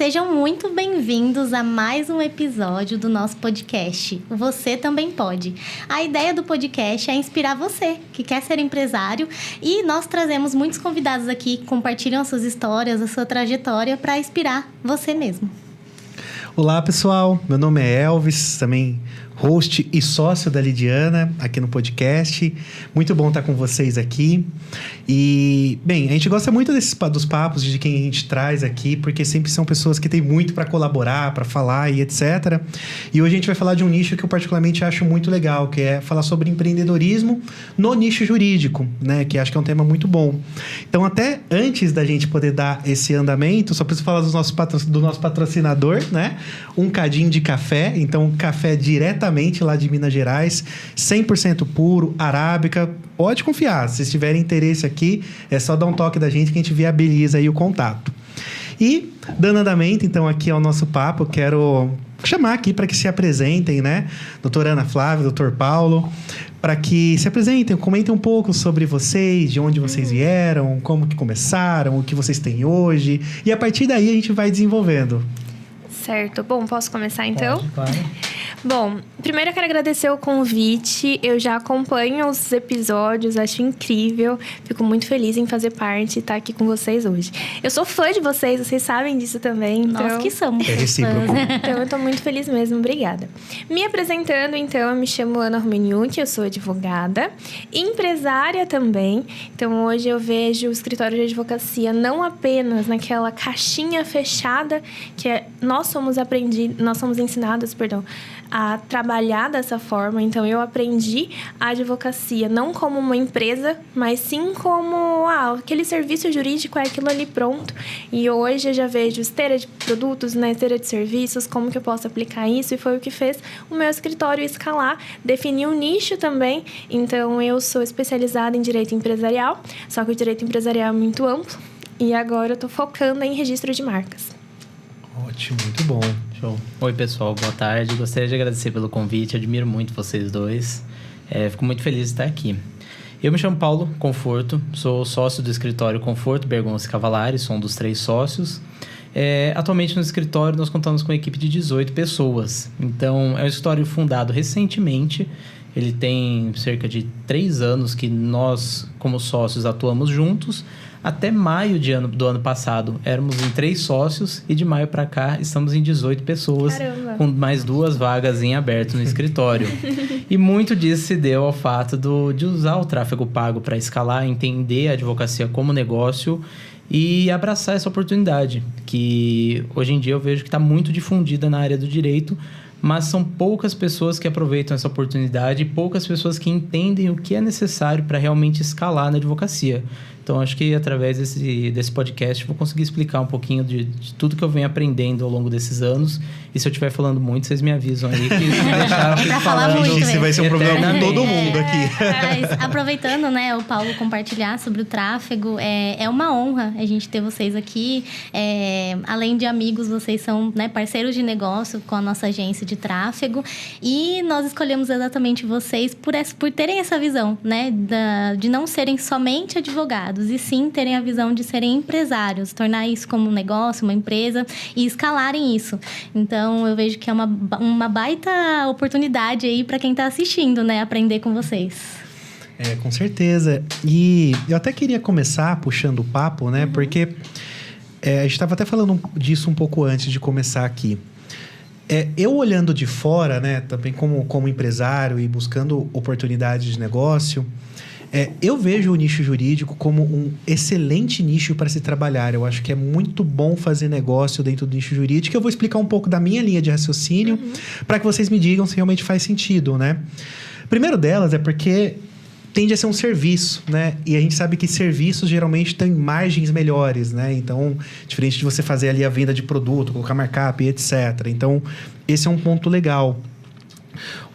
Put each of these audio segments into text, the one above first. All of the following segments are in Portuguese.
Sejam muito bem-vindos a mais um episódio do nosso podcast. Você também pode. A ideia do podcast é inspirar você, que quer ser empresário, e nós trazemos muitos convidados aqui que compartilham as suas histórias, a sua trajetória para inspirar você mesmo. Olá, pessoal. Meu nome é Elvis, também host e sócio da Lidiana aqui no podcast. Muito bom estar com vocês aqui. E, bem, a gente gosta muito dos papos de quem a gente traz aqui, porque sempre são pessoas que têm muito para colaborar, para falar e etc. E hoje a gente vai falar de um nicho que eu particularmente acho muito legal, que é falar sobre empreendedorismo no nicho jurídico, né? Que acho que é um tema muito bom. Então, até antes da gente poder dar esse andamento, só preciso falar do nosso patrocinador, né? Um Cadinho de Café. Então, café diretamente lá de Minas Gerais, 100% puro, arábica. Pode confiar, se tiverem interesse aqui, é só dar um toque da gente que a gente viabiliza aí o contato. E, dando andamento, então, aqui ao nosso papo, eu quero chamar aqui para que se apresentem, né? Doutora Ana Flávia, doutor Paulo, para que se apresentem, comentem um pouco sobre vocês, de onde vocês vieram, como que começaram, o que vocês têm hoje. E a partir daí a gente vai desenvolvendo. Certo. Bom, posso começar então? Pode, claro. Bom, primeiro eu quero agradecer o convite. Eu já acompanho os episódios, acho incrível. Fico muito feliz em fazer parte e estar aqui com vocês hoje. Eu sou fã de vocês sabem disso também. Então... Nós que somos. É recíproco. Então eu tô muito feliz mesmo, obrigada. Me apresentando, então, eu me chamo Ana Romaniuk, eu sou advogada, empresária também. Então hoje eu vejo o escritório de advocacia não apenas naquela caixinha fechada que nós somos ensinadas, a trabalhar dessa forma. Então, eu aprendi a advocacia não como uma empresa, mas sim como aquele serviço jurídico é aquilo ali pronto. E hoje eu já vejo esteira de produtos, né, esteira de serviços, como que eu posso aplicar isso. E foi o que fez o meu escritório escalar, definir um nicho também. Então, eu sou especializada em direito empresarial, só que o direito empresarial é muito amplo. E agora eu estou focando em registro de marcas. Ótimo, muito bom. Show. Oi, pessoal, boa tarde. Gostaria de agradecer pelo convite, admiro muito vocês dois. Fico muito feliz de estar aqui. Eu me chamo Paulo Conforto, sou sócio do escritório Conforto Bergonça Cavalari, sou um dos 3 sócios. Atualmente no escritório nós contamos com uma equipe de 18 pessoas. Então, é um escritório fundado recentemente. Ele tem cerca de 3 anos que nós, como sócios, atuamos juntos. Até maio do ano passado, éramos em 3 sócios e de maio para cá estamos em 18 pessoas. Caramba. Com mais 2 vagas em aberto no escritório. E muito disso se deu ao fato de usar o tráfego pago para escalar, entender a advocacia como negócio e abraçar essa oportunidade, que hoje em dia eu vejo que está muito difundida na área do direito, mas são poucas pessoas que aproveitam essa oportunidade e poucas pessoas que entendem o que é necessário para realmente escalar na advocacia. Então, acho que através desse podcast eu vou conseguir explicar um pouquinho de tudo que eu venho aprendendo ao longo desses anos. E se eu estiver falando muito, vocês me avisam aí. Que se deixar, eu fico falando muito. Esse vai ser um problema com todo mundo aqui. Mas, aproveitando, né, o Paulo compartilhar sobre o tráfego, é uma honra a gente ter vocês aqui. Além de amigos, vocês são, né, parceiros de negócio com a nossa agência de tráfego. E nós escolhemos exatamente vocês por terem essa visão, né, de não serem somente advogados, e sim terem a visão de serem empresários, tornar isso como um negócio, uma empresa e escalarem isso. Então, eu vejo que é uma baita oportunidade aí para quem está assistindo, né, aprender com vocês. Com certeza. E eu até queria começar puxando o papo, né, porque a gente estava até falando disso um pouco antes de começar aqui. Eu olhando de fora, né, também como empresário e buscando oportunidades de negócio, eu vejo o nicho jurídico como um excelente nicho para se trabalhar. Eu acho que é muito bom fazer negócio dentro do nicho jurídico. Eu vou explicar um pouco da minha linha de raciocínio para que vocês me digam se realmente faz sentido, né? Primeiro delas é porque tende a ser um serviço, né? E a gente sabe que serviços geralmente têm margens melhores, né? Então, diferente de você fazer ali a venda de produto, colocar markup e etc. Então, esse é um ponto legal.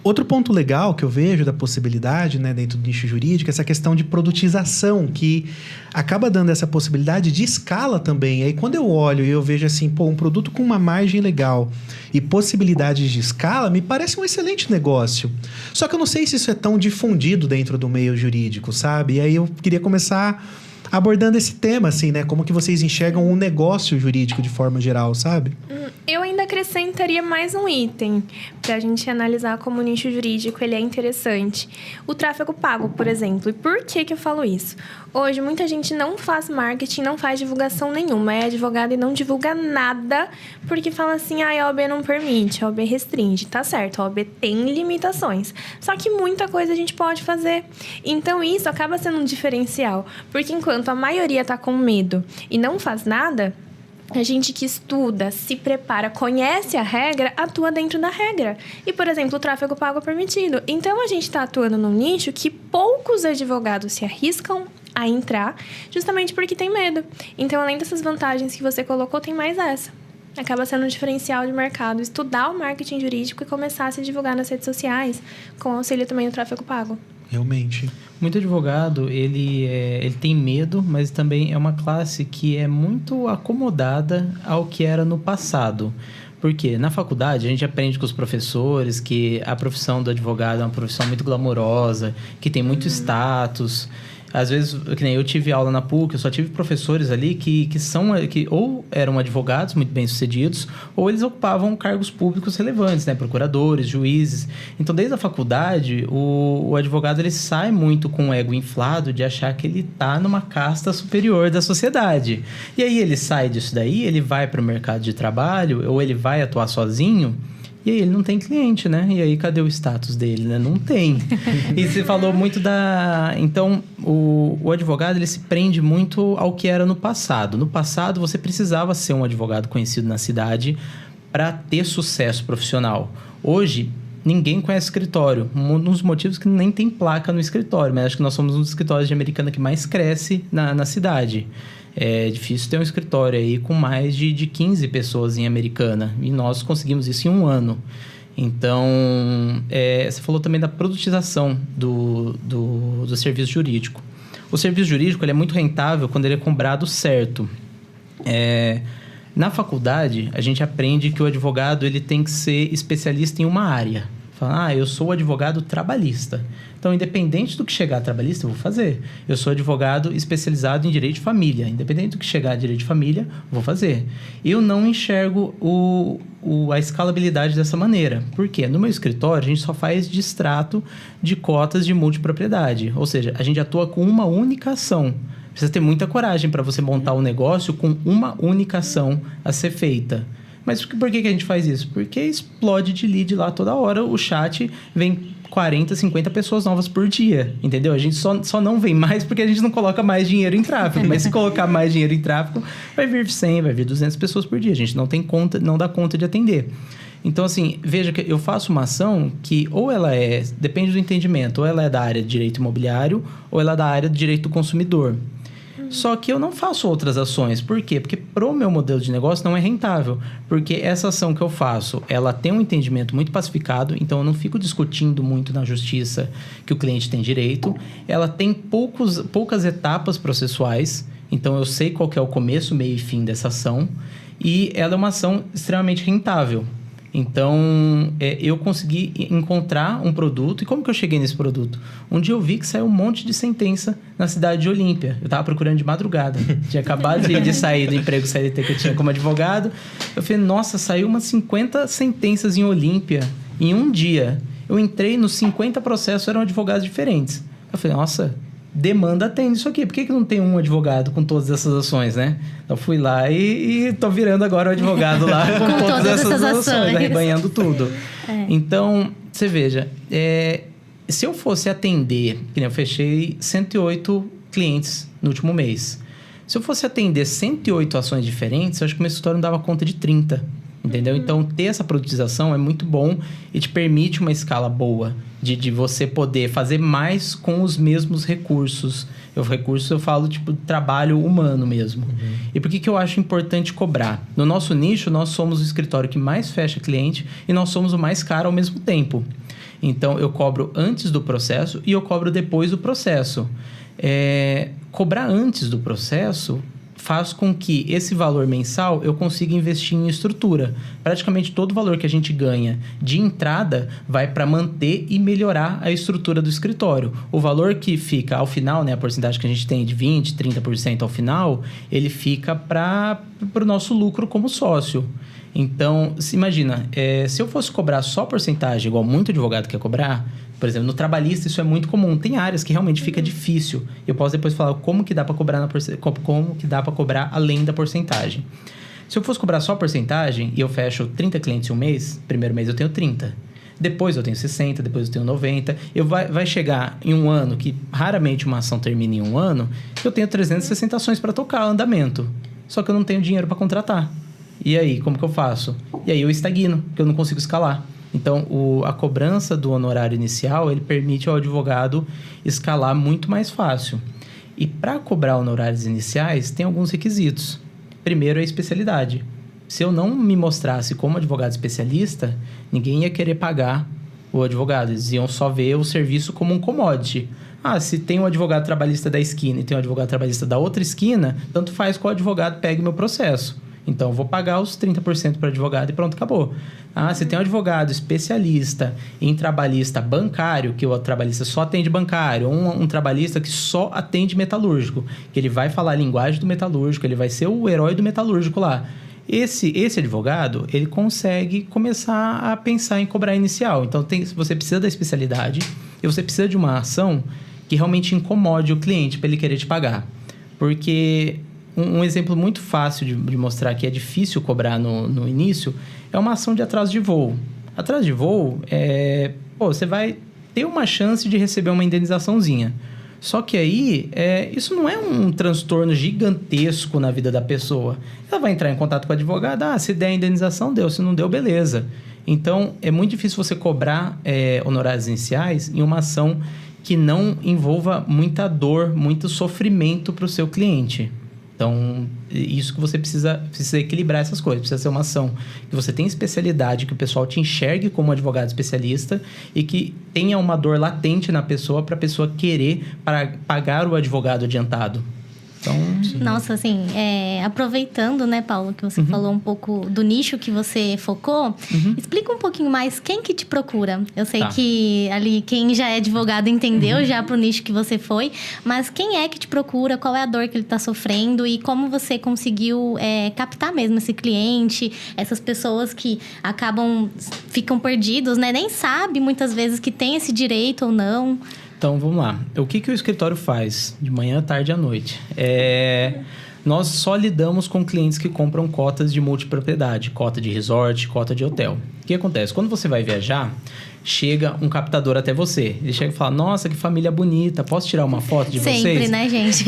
Outro ponto legal que eu vejo da possibilidade, né, dentro do nicho jurídico, é essa questão de produtização, que acaba dando essa possibilidade de escala também. Aí quando eu olho e eu vejo assim, um produto com uma margem legal e possibilidades de escala, me parece um excelente negócio. Só que eu não sei se isso é tão difundido dentro do meio jurídico, sabe? E aí eu queria começar abordando esse tema, assim, né? Como que vocês enxergam o negócio jurídico de forma geral, sabe? Eu ainda acrescentaria mais um item para a gente analisar como o nicho jurídico ele é interessante. O tráfego pago, por exemplo. E por que eu falo isso? Hoje, muita gente não faz marketing, não faz divulgação nenhuma. É advogado e não divulga nada porque fala assim, a OAB não permite, a OAB restringe. Tá certo, a OAB tem limitações. Só que muita coisa a gente pode fazer. Então, isso acaba sendo um diferencial. Porque enquanto a maioria tá com medo e não faz nada, a gente que estuda, se prepara, conhece a regra, atua dentro da regra. E, por exemplo, o tráfego pago é permitido. Então, a gente está atuando num nicho que poucos advogados se arriscam a entrar, justamente porque tem medo. Então, além dessas vantagens que você colocou, tem mais essa. Acaba sendo um diferencial de mercado, estudar o marketing jurídico e começar a se divulgar nas redes sociais, com auxílio também do tráfego pago. Realmente. Muito advogado, ele tem medo, mas também é uma classe que é muito acomodada ao que era no passado. Porque na faculdade a gente aprende com os professores que a profissão do advogado é uma profissão muito glamourosa, que tem muito status. Às vezes, que nem eu tive aula na PUC, eu só tive professores ali que ou eram advogados muito bem-sucedidos, ou eles ocupavam cargos públicos relevantes, né? Procuradores, juízes. Então, desde a faculdade, o advogado ele sai muito com o ego inflado de achar que ele está numa casta superior da sociedade. E aí ele sai disso daí, ele vai para o mercado de trabalho, ou ele vai atuar sozinho, e aí ele não tem cliente, né? E aí cadê o status dele, né? Não tem. E você falou muito da... Então, o advogado, ele se prende muito ao que era no passado. No passado, você precisava ser um advogado conhecido na cidade para ter sucesso profissional. Hoje, ninguém conhece escritório. Um dos motivos que nem tem placa no escritório. Mas acho que nós somos um dos escritórios de Americana que mais cresce na cidade. É difícil ter um escritório aí com mais de 15 pessoas em Americana. E nós conseguimos isso em 1 ano. Então, você falou também da produtização do serviço jurídico. O serviço jurídico ele é muito rentável quando ele é cobrado certo. Na faculdade, a gente aprende que o advogado ele tem que ser especialista em uma área. Fala, eu sou advogado trabalhista. Então, independente do que chegar trabalhista, eu vou fazer. Eu sou advogado especializado em direito de família. Independente do que chegar a direito de família, vou fazer. Eu não enxergo a escalabilidade dessa maneira. Por quê? No meu escritório, a gente só faz distrato de cotas de multipropriedade. Ou seja, a gente atua com uma única ação. Precisa ter muita coragem para você montar um negócio com uma única ação a ser feita. Mas por que a gente faz isso? Porque explode de lead lá toda hora. O chat vem 40, 50 pessoas novas por dia, entendeu? A gente só não vem mais porque a gente não coloca mais dinheiro em tráfego. Mas se colocar mais dinheiro em tráfego, vai vir 100, vai vir 200 pessoas por dia. A gente não tem conta, não dá conta de atender. Então, assim, veja que eu faço uma ação que ou ela depende do entendimento, ou ela é da área de direito imobiliário, ou ela é da área de direito do consumidor. Só que eu não faço outras ações. Por quê? Porque pro meu modelo de negócio não é rentável. Porque essa ação que eu faço, ela tem um entendimento muito pacificado, então eu não fico discutindo muito na justiça que o cliente tem direito. Ela tem poucas etapas processuais, então eu sei qual que é o começo, meio e fim dessa ação. E ela é uma ação extremamente rentável. Então, eu consegui encontrar um produto. E como que eu cheguei nesse produto? Um dia eu vi que saiu um monte de sentença na cidade de Olímpia. Eu tava procurando de madrugada. Tinha acabado de sair do emprego CLT que eu tinha como advogado. Eu falei, nossa, saiu umas 50 sentenças em Olímpia em um dia. Eu entrei nos 50 processos, eram advogados diferentes. Eu falei, nossa, demanda tem isso aqui. Por que não tem um advogado com todas essas ações, né? Eu fui lá e tô virando agora o advogado lá com todas essas ações, arrebanhando tudo. Então, você veja, se eu fosse atender, que nem eu fechei 108 clientes no último mês. Se eu fosse atender 108 ações diferentes, eu acho que o meu escritório não dava conta de 30. Entendeu? Então, ter essa produtização é muito bom e te permite uma escala boa de você poder fazer mais com os mesmos recursos. Recursos eu falo, tipo, trabalho humano mesmo. E por que eu acho importante cobrar? No nosso nicho, nós somos o escritório que mais fecha cliente e nós somos o mais caro ao mesmo tempo. Então, eu cobro antes do processo e eu cobro depois do processo. Cobrar antes do processo faz com que esse valor mensal eu consiga investir em estrutura. Praticamente todo o valor que a gente ganha de entrada vai para manter e melhorar a estrutura do escritório. O valor que fica ao final, né, a porcentagem que a gente tem de 20%, 30% ao final, ele fica para o nosso lucro como sócio. Então, imagina, se eu fosse cobrar só porcentagem, igual muito advogado quer cobrar, por exemplo, no trabalhista isso é muito comum. Tem áreas que realmente fica difícil. Eu posso depois falar como que dá para cobrar como que dá para cobrar além da porcentagem. Se eu fosse cobrar só porcentagem e eu fecho 30 clientes em um mês, primeiro mês eu tenho 30. Depois eu tenho 60, depois eu tenho 90. Vai chegar em um ano, que raramente uma ação termina em um ano, eu tenho 360 ações para tocar andamento. Só que eu não tenho dinheiro para contratar. E aí, como que eu faço? E aí eu estagno, porque eu não consigo escalar. Então, a cobrança do honorário inicial, ele permite ao advogado escalar muito mais fácil. E para cobrar honorários iniciais, tem alguns requisitos. Primeiro é a especialidade. Se eu não me mostrasse como advogado especialista, ninguém ia querer pagar o advogado. Eles iam só ver o serviço como um commodity. Se tem um advogado trabalhista da esquina e tem um advogado trabalhista da outra esquina, tanto faz que o advogado pegue meu processo. Então, eu vou pagar os 30% para o advogado e pronto, acabou. Se tem um advogado especialista em trabalhista bancário, que o trabalhista só atende bancário, ou um trabalhista que só atende metalúrgico, que ele vai falar a linguagem do metalúrgico, ele vai ser o herói do metalúrgico lá. Esse advogado, ele consegue começar a pensar em cobrar inicial. Então, você precisa da especialidade e você precisa de uma ação que realmente incomode o cliente para ele querer te pagar. Porque um exemplo muito fácil de mostrar que é difícil cobrar no início é uma ação de atraso de voo. Atraso de voo, você vai ter uma chance de receber uma indenizaçãozinha. Só que aí, isso não é um transtorno gigantesco na vida da pessoa. Ela vai entrar em contato com o advogado, se der a indenização, deu. Se não deu, beleza. Então, é muito difícil você cobrar honorários iniciais em uma ação que não envolva muita dor, muito sofrimento para o seu cliente. Então, isso que você precisa equilibrar essas coisas. Precisa ser uma ação que você tenha especialidade, que o pessoal te enxergue como advogado especialista e que tenha uma dor latente na pessoa para a pessoa querer pagar o advogado adiantado. Então, nossa, assim, aproveitando, né, Paulo, que você falou um pouco do nicho que você focou, explica um pouquinho mais quem que te procura. Eu sei que ali quem já é advogado entendeu já pro nicho que você foi, mas quem é que te procura, qual é a dor que ele tá sofrendo e como você conseguiu captar mesmo esse cliente, essas pessoas que ficam perdidos, né, nem sabe muitas vezes que tem esse direito ou não. Então, vamos lá. O que o escritório faz de manhã, tarde e à noite? Nós só lidamos com clientes que compram cotas de multipropriedade, cota de resort, cota de hotel. O que acontece? Quando você vai viajar, chega um captador até você. Ele chega e fala, nossa, que família bonita, posso tirar uma foto de vocês? Sempre, né, gente?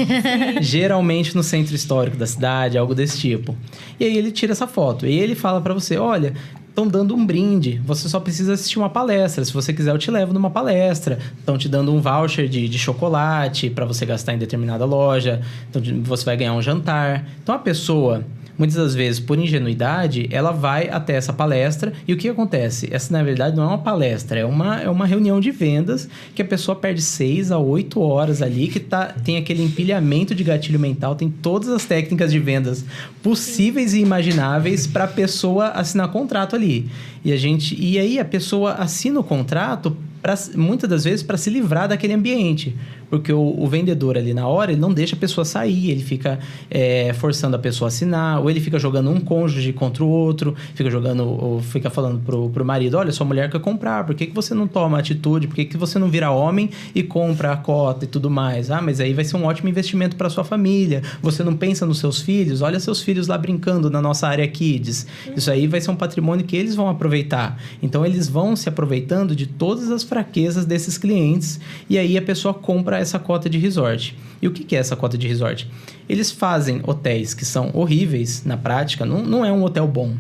Geralmente no centro histórico da cidade, algo desse tipo. E aí ele tira essa foto. E ele fala para você, olha, estão dando um brinde, você só precisa assistir uma palestra. Se você quiser, eu te levo numa palestra. Estão te dando um voucher de chocolate para você gastar em determinada loja. Então, você vai ganhar um jantar. Então, a pessoa, muitas das vezes, por ingenuidade, ela vai até essa palestra. E o que acontece? Essa, na verdade, não é uma palestra. É uma reunião de vendas que a pessoa perde 6 a 8 horas ali, que tem aquele empilhamento de gatilho mental, tem todas as técnicas de vendas possíveis e imagináveis para a pessoa assinar contrato ali. E aí a pessoa assina o contrato, muitas das vezes, para se livrar daquele ambiente. Porque o vendedor ali na hora, ele não deixa a pessoa sair, ele fica forçando a pessoa a assinar, ou ele fica jogando um cônjuge contra o outro, fica falando pro marido, olha, sua mulher quer comprar, por que você não toma atitude, por que você não vira homem e compra a cota e tudo mais? Mas aí vai ser um ótimo investimento para sua família, você não pensa nos seus filhos? Olha seus filhos lá brincando na nossa área Kids. Isso aí vai ser um patrimônio que eles vão aproveitar. Então, eles vão se aproveitando de todas as fraquezas desses clientes e aí a pessoa compra essa cota de resort. E o que é essa cota de resort? Eles fazem hotéis que são horríveis na prática, não é um hotel bom.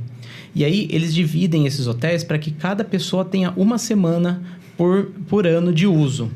E aí eles dividem esses hotéis para que cada pessoa tenha uma semana por ano de uso.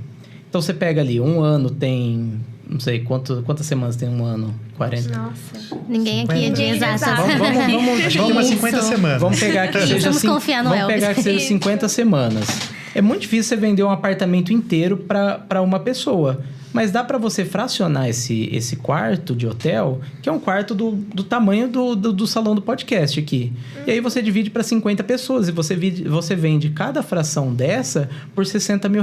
Então você pega ali, um ano tem, não sei quantas semanas tem um ano? 40? Nossa. Ninguém aqui é de exato. Vamos umas 50 semanas. Vamos pegar que seja, vamos pegar que seja 50 semanas. É muito difícil você vender um apartamento inteiro para uma pessoa. Mas dá para você fracionar esse quarto de hotel, que é um quarto do tamanho do salão do podcast aqui. E aí você divide para 50 pessoas e você vende cada fração dessa por R$60 mil.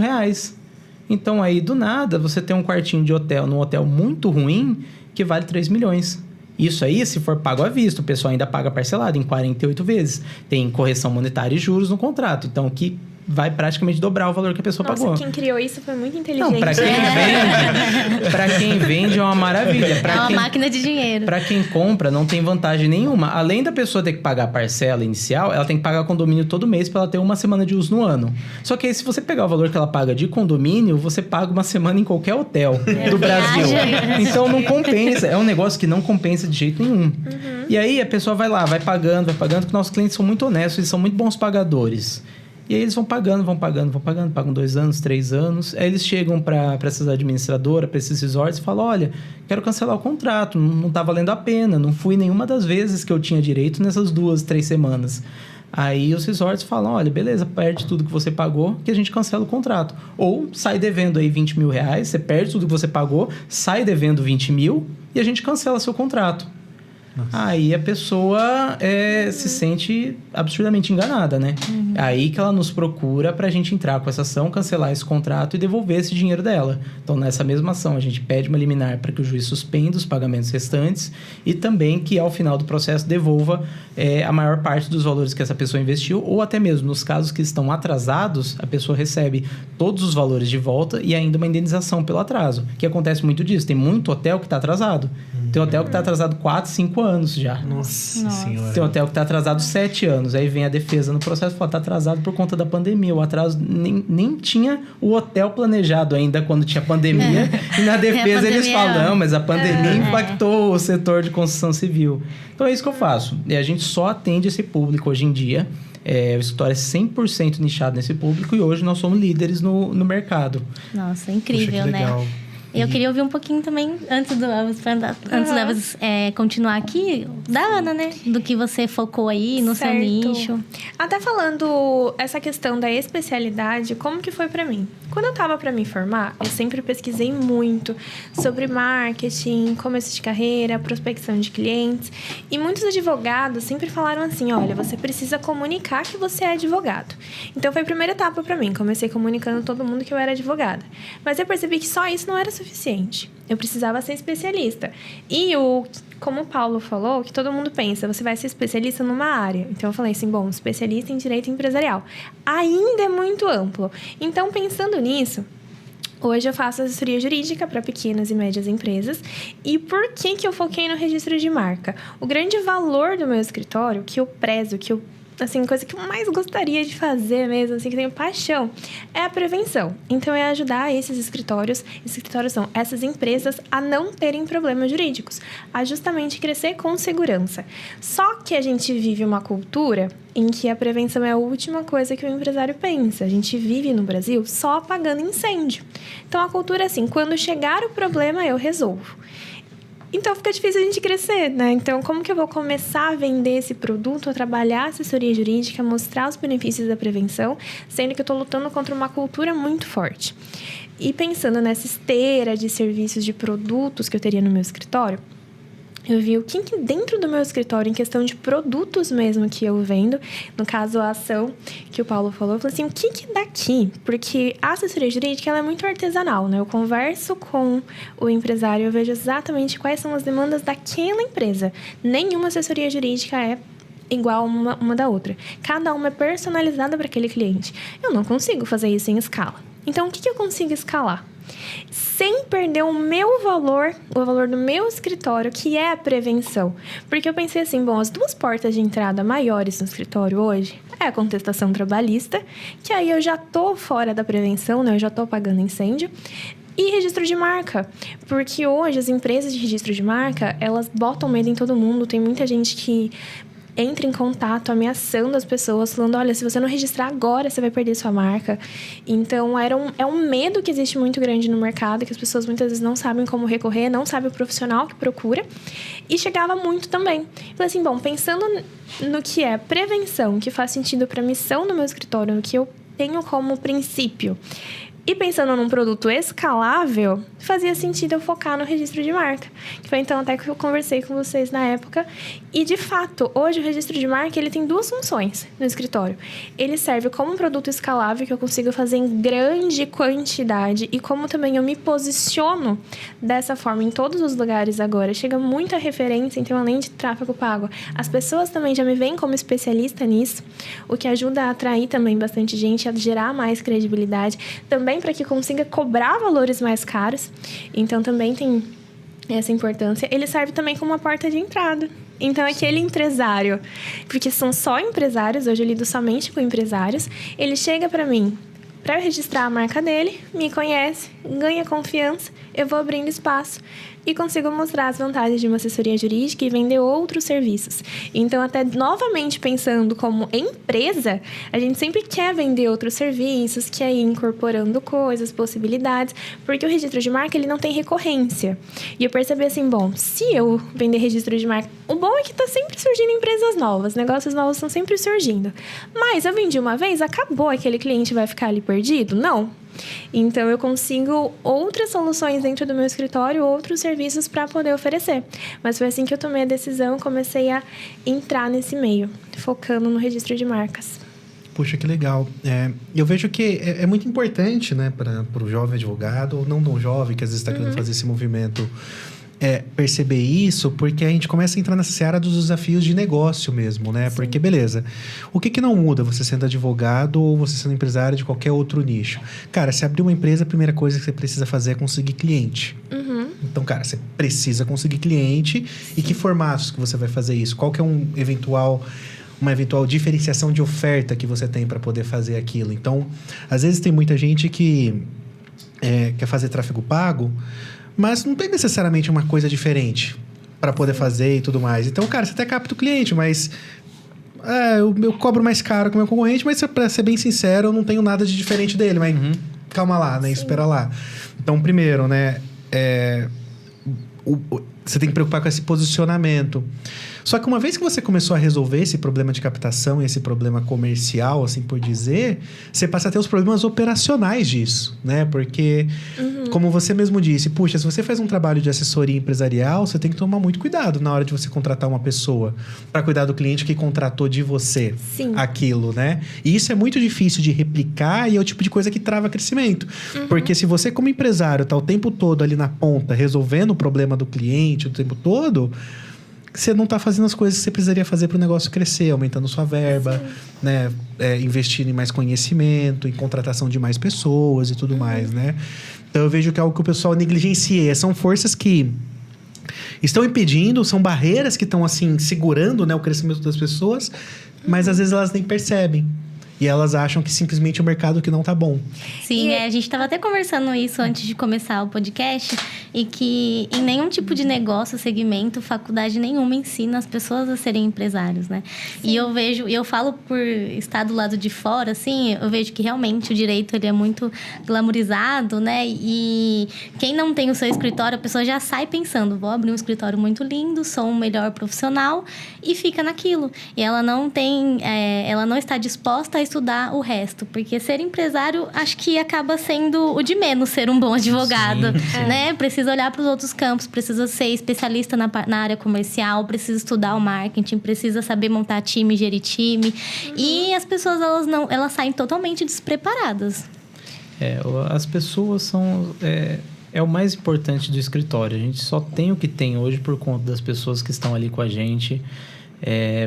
Então aí, do nada, você tem um quartinho de hotel num hotel muito ruim que vale 3 milhões. Isso aí, se for pago à vista, o pessoal ainda paga parcelado em 48 vezes. Tem correção monetária e juros no contrato. Então, que vai praticamente dobrar o valor que a pessoa pagou. Quem criou isso foi muito inteligente. Não, pra quem vende é uma maravilha. É uma máquina de dinheiro. Pra quem compra, não tem vantagem nenhuma. Além da pessoa ter que pagar a parcela inicial, ela tem que pagar condomínio todo mês pra ela ter uma semana de uso no ano. Só que aí, se você pegar o valor que ela paga de condomínio, você paga uma semana em qualquer hotel do Brasil. Então, não compensa. É um negócio que não compensa de jeito nenhum. E aí, a pessoa vai lá, vai pagando, porque nossos clientes são muito honestos, eles são muito bons pagadores. E aí eles vão pagando, pagam 2 anos, 3 anos. Aí eles chegam para essas administradoras, para esses resorts e falam, olha, quero cancelar o contrato, não tá valendo a pena, não fui nenhuma das vezes que eu tinha direito nessas 2, 3 semanas. Aí os resorts falam, olha, beleza, perde tudo que você pagou, que a gente cancela o contrato. Ou sai devendo aí R$20 mil, você perde tudo que você pagou, sai devendo 20 mil e a gente cancela seu contrato. Nossa. Aí a pessoa se sente absurdamente enganada, né? Aí que ela nos procura pra gente entrar com essa ação, cancelar esse contrato e devolver esse dinheiro dela. Então, nessa mesma ação, a gente pede uma liminar para que o juiz suspenda os pagamentos restantes e também que, ao final do processo, devolva a maior parte dos valores que essa pessoa investiu, ou até mesmo, nos casos que estão atrasados, a pessoa recebe todos os valores de volta e ainda uma indenização pelo atraso. Que acontece muito disso. Tem muito hotel que está atrasado. Tem hotel que está atrasado 4, 5 anos já. Nossa Senhora. Tem hotel que está atrasado 7 anos. Aí vem a defesa no processo e fala, está atrasado por conta da pandemia. O atraso nem tinha o hotel planejado ainda quando tinha pandemia. E na defesa eles falam, não, mas a pandemia impactou o setor de construção civil. Então é isso que eu faço. E a gente só atende esse público hoje em dia. O escritório é 100% nichado nesse público e hoje nós somos líderes no mercado. Nossa, incrível, né? Legal. Eu queria ouvir um pouquinho também, antes do Elvis continuar aqui, da Ana, né? Do que você focou aí no seu nicho. Até falando essa questão da especialidade, como que foi pra mim? Quando eu tava pra me formar, eu sempre pesquisei muito sobre marketing, começo de carreira, prospecção de clientes. E muitos advogados sempre falaram assim, olha, você precisa comunicar que você é advogado. Então, foi a primeira etapa pra mim. Comecei comunicando todo mundo que eu era advogada. Mas eu percebi que só isso não era suficiente. Eu precisava ser especialista. E como o Paulo falou, que todo mundo pensa, você vai ser especialista numa área. Então, eu falei assim, bom, especialista em direito empresarial. Ainda é muito amplo. Então, pensando nisso, hoje eu faço assessoria jurídica para pequenas e médias empresas. E por que eu foquei no registro de marca? O grande valor do meu escritório, que eu prezo, assim, coisa que eu mais gostaria de fazer mesmo, assim, que tenho paixão, é a prevenção. Então, é ajudar esses escritórios são essas empresas a não terem problemas jurídicos, a justamente crescer com segurança. Só que a gente vive uma cultura em que a prevenção é a última coisa que o empresário pensa. A gente vive no Brasil só apagando incêndio. Então, a cultura é assim, quando chegar o problema, eu resolvo. Então, fica difícil a gente crescer, né? Então, como que eu vou começar a vender esse produto, a trabalhar a assessoria jurídica, mostrar os benefícios da prevenção, sendo que eu estou lutando contra uma cultura muito forte. E pensando nessa esteira de serviços, de produtos que eu teria no meu escritório, eu vi o que dentro do meu escritório, em questão de produtos mesmo que eu vendo, no caso a ação que o Paulo falou, eu falei assim, o que daqui? Porque a assessoria jurídica ela é muito artesanal, né? Eu converso com o empresário, eu vejo exatamente quais são as demandas daquela empresa. Nenhuma assessoria jurídica é igual uma da outra. Cada uma é personalizada para aquele cliente. Eu não consigo fazer isso em escala. Então, o que eu consigo escalar? Sem perder o meu valor, o valor do meu escritório, que é a prevenção. Porque eu pensei assim, bom, as 2 portas de entrada maiores no escritório hoje é a contestação trabalhista, que aí eu já tô fora da prevenção, né? Eu já tô apagando incêndio. E registro de marca, porque hoje as empresas de registro de marca, elas botam medo em todo mundo. Tem muita gente que entra em contato ameaçando as pessoas, falando, olha, se você não registrar agora, você vai perder sua marca. Então, é um medo que existe muito grande no mercado, que as pessoas muitas vezes não sabem como recorrer, não sabem o profissional que procura. E chegava muito também. Falei assim, bom, pensando no que é prevenção, que faz sentido para a missão do meu escritório, no que eu tenho como princípio, E pensando num produto escalável, fazia sentido eu focar no registro de marca. Que foi então até que eu conversei com vocês na época. E, de fato, hoje o registro de marca ele tem 2 funções no escritório. Ele serve como um produto escalável que eu consigo fazer em grande quantidade e como também eu me posiciono dessa forma em todos os lugares agora. Chega muita referência, então, além de tráfego pago, as pessoas também já me veem como especialista nisso, o que ajuda a atrair também bastante gente, a gerar mais credibilidade, também para que consiga cobrar valores mais caros. Então, também tem essa importância. Ele serve também como uma porta de entrada. Então, aquele empresário, porque são só empresários, hoje eu lido somente com empresários, ele chega para mim para eu registrar a marca dele, me conhece, ganha confiança, eu vou abrindo espaço e consigo mostrar as vantagens de uma assessoria jurídica e vender outros serviços. Então, até novamente pensando como empresa, a gente sempre quer vender outros serviços, quer ir incorporando coisas, possibilidades, porque o registro de marca ele não tem recorrência. E eu percebi assim, bom, se eu vender registro de marca, o bom é que está sempre surgindo empresas novas, negócios novos estão sempre surgindo. Mas eu vendi uma vez, acabou, aquele cliente vai ficar ali perdido? Não. Então, eu consigo outras soluções dentro do meu escritório, outros serviços para poder oferecer. Mas foi assim que eu tomei a decisão, comecei a entrar nesse meio, focando no registro de marcas. Puxa, que legal. Eu vejo que é muito importante, né, para o jovem advogado, ou não tão jovem, que às vezes está querendo fazer esse movimento, perceber isso, porque a gente começa a entrar nessa seara dos desafios de negócio mesmo, né? Sim. Porque, beleza, o que não muda você sendo advogado ou você sendo empresário de qualquer outro nicho? Cara, se abrir uma empresa, a primeira coisa que você precisa fazer é conseguir cliente. Então, cara, você precisa conseguir cliente. Sim. E que formatos que você vai fazer isso? Qual que é uma eventual diferenciação de oferta que você tem para poder fazer aquilo? Então, às vezes tem muita gente que quer fazer tráfego pago, mas não tem necessariamente uma coisa diferente para poder fazer e tudo mais. Então, cara, você até capta o cliente, mas eu cobro mais caro que o meu concorrente, mas para ser bem sincero, eu não tenho nada de diferente dele. Mas calma lá, né? Sim. Espera lá. Então, primeiro, né? Você tem que preocupar com esse posicionamento. Só que uma vez que você começou a resolver esse problema de captação, esse problema comercial, assim por dizer, você passa a ter os problemas operacionais disso, né? Porque, como você mesmo disse, puxa, se você faz um trabalho de assessoria empresarial, você tem que tomar muito cuidado na hora de você contratar uma pessoa para cuidar do cliente que contratou de você. Sim. Aquilo, né? E isso é muito difícil de replicar e é o tipo de coisa que trava crescimento. Porque se você, como empresário, tá o tempo todo ali na ponta, resolvendo o problema do cliente o tempo todo, você não está fazendo as coisas que você precisaria fazer para o negócio crescer, aumentando sua verba, né? Investindo em mais conhecimento, em contratação de mais pessoas e tudo mais, né? Então, eu vejo que é algo que o pessoal negligencia. São forças que estão impedindo, são barreiras que estão, assim, segurando, né, o crescimento das pessoas, mas às vezes elas nem percebem. E elas acham que simplesmente o mercado que não tá bom. Sim, a gente estava até conversando isso antes de começar o podcast. E que em nenhum tipo de negócio, segmento, faculdade nenhuma ensina as pessoas a serem empresários, né? Sim. E eu falo por estar do lado de fora, assim, eu vejo que realmente o direito ele é muito glamourizado, né? E quem não tem o seu escritório, a pessoa já sai pensando, vou abrir um escritório muito lindo, sou um melhor profissional, e fica naquilo. E ela não está disposta a estudar o resto, porque ser empresário acho que acaba sendo o de menos ser um bom advogado, né? Precisa olhar para os outros campos, precisa ser especialista na área comercial, precisa estudar o marketing, precisa saber montar time, gerir time. E as pessoas elas saem totalmente despreparadas. As pessoas são o mais importante do escritório. A gente só tem o que tem hoje por conta das pessoas que estão ali com a gente.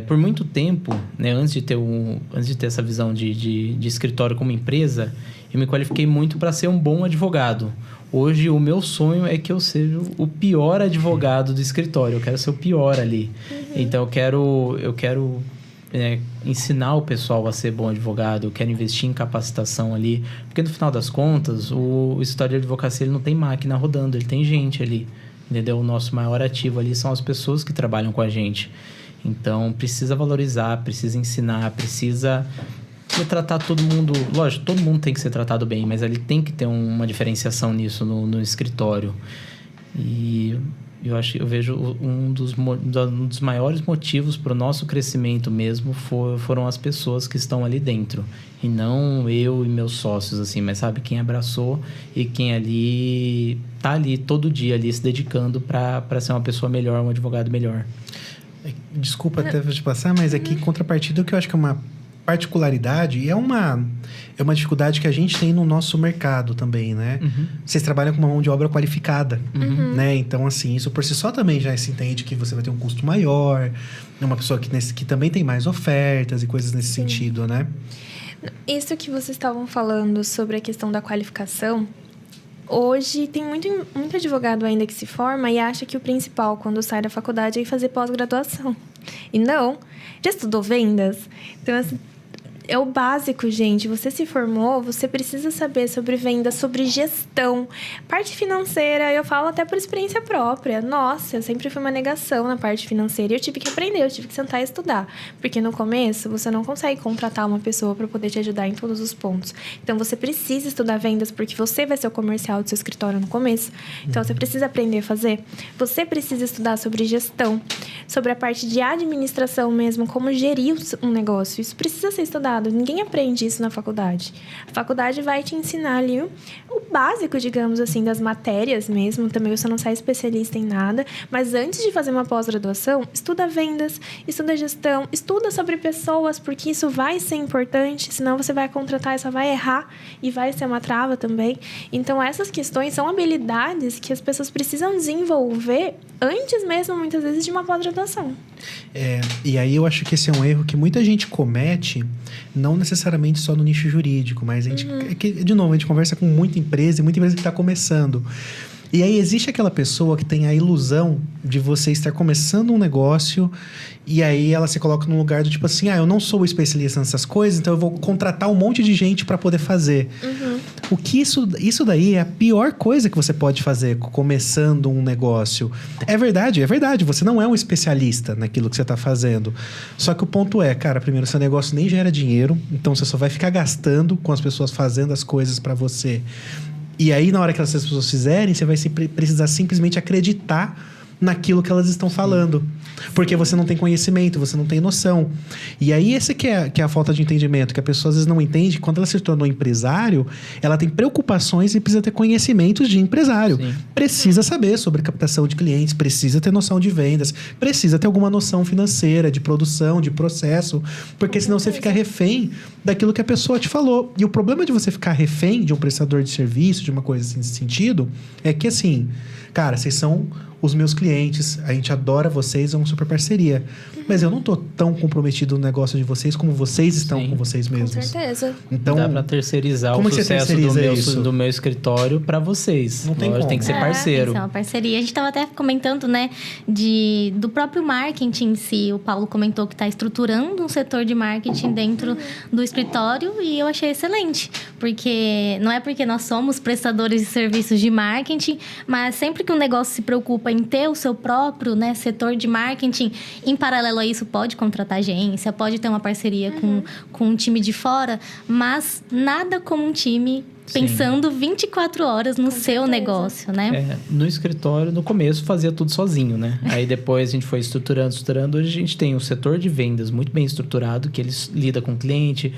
Por muito tempo, né, antes de ter essa visão de escritório como empresa, eu me qualifiquei muito para ser um bom advogado. Hoje, o meu sonho é que eu seja o pior advogado do escritório. Eu quero ser o pior ali. Então, eu quero ensinar o pessoal a ser bom advogado. Eu quero investir em capacitação ali. Porque, no final das contas, o escritório de advocacia ele não tem máquina rodando. Ele tem gente ali. Entendeu? O nosso maior ativo ali são as pessoas que trabalham com a gente. Então, precisa valorizar, precisa ensinar, precisa tratar todo mundo... Lógico, todo mundo tem que ser tratado bem, mas ele tem que ter uma diferenciação nisso no escritório. E Eu vejo um dos maiores motivos para o nosso crescimento mesmo foram as pessoas que estão ali dentro. E não eu e meus sócios, assim, mas sabe, quem abraçou e quem ali tá ali todo dia ali se dedicando para ser uma pessoa melhor, um advogado melhor. Desculpa até te passar, mas aqui em contrapartida, o que eu acho que é uma particularidade e é uma dificuldade que a gente tem no nosso mercado também, né? Vocês trabalham com uma mão de obra qualificada, né? Então, assim, isso por si só também já se entende que você vai ter um custo maior, é uma pessoa que também tem mais ofertas e coisas nesse sentido, né? Isso que vocês estavam falando sobre a questão da qualificação, hoje tem muito advogado ainda que se forma e acha que o principal quando sai da faculdade é ir fazer pós-graduação. E não, já estudou vendas? Então, assim, é o básico, gente. Você se formou, você precisa saber sobre vendas, sobre gestão. Parte financeira, eu falo até por experiência própria. Nossa, eu sempre fui uma negação na parte financeira e eu tive que aprender, eu tive que sentar e estudar. Porque no começo, você não consegue contratar uma pessoa para poder te ajudar em todos os pontos. Então, você precisa estudar vendas porque você vai ser o comercial do seu escritório no começo. Então, você precisa aprender a fazer. Você precisa estudar sobre gestão, sobre a parte de administração mesmo, como gerir um negócio. Isso precisa ser estudado. Ninguém aprende isso na faculdade. A faculdade vai te ensinar ali o básico, digamos assim, das matérias mesmo. Também você não sai especialista em nada. Mas antes de fazer uma pós-graduação, estuda vendas, estuda gestão, estuda sobre pessoas, porque isso vai ser importante. Senão você vai contratar e só vai errar e vai ser uma trava também. Então, essas questões são habilidades que as pessoas precisam desenvolver antes mesmo, muitas vezes, de uma pós-graduação. E aí eu acho que esse é um erro que muita gente comete, não necessariamente só no nicho jurídico, mas a gente, de novo, a gente conversa com muita empresa que está começando. E aí existe aquela pessoa que tem a ilusão de você estar começando um negócio e aí ela se coloca num lugar do tipo assim, eu não sou especialista nessas coisas, então eu vou contratar um monte de gente para poder fazer. O que isso daí é a pior coisa que você pode fazer começando um negócio. É verdade, você não é um especialista naquilo que você está fazendo. Só que o ponto é, cara, primeiro, seu negócio nem gera dinheiro, então você só vai ficar gastando com as pessoas fazendo as coisas para você. E aí, na hora que essas pessoas fizerem, você vai precisar simplesmente acreditar naquilo que elas estão falando. Porque você não tem conhecimento, você não tem noção. E aí, esse que é a falta de entendimento, que a pessoa às vezes não entende. Quando ela se tornou empresário, ela tem preocupações e precisa ter conhecimentos de empresário. Sim. Precisa saber sobre captação de clientes, precisa ter noção de vendas, precisa ter alguma noção financeira, de produção, de processo, porque senão você fica refém daquilo que a pessoa te falou. E o problema de você ficar refém de um prestador de serviço, de uma coisa assim, nesse sentido, é que assim, cara, vocês são os meus clientes, a gente adora vocês, é uma super parceria. Mas eu não tô tão comprometido no negócio de vocês como vocês estão com vocês mesmos. Com certeza. Então, dá pra terceirizar o sucesso do meu escritório pra vocês. Não tem como. Tem que ser parceiro. Tem que ser uma parceria. A gente tava até comentando, né, do próprio marketing em si. O Paulo comentou que tá estruturando um setor de marketing dentro do escritório e eu achei excelente. Porque não é porque nós somos prestadores de serviços de marketing, mas sempre que um negócio se preocupa em ter o seu próprio, né, setor de marketing, em paralelo a isso, pode contratar agência, pode ter uma parceria com um time de fora, mas nada como um time pensando 24 horas no seu negócio, né? No escritório, no começo, fazia tudo sozinho, né? Aí depois a gente foi estruturando. Hoje a gente tem um setor de vendas muito bem estruturado, que eles lida com o cliente,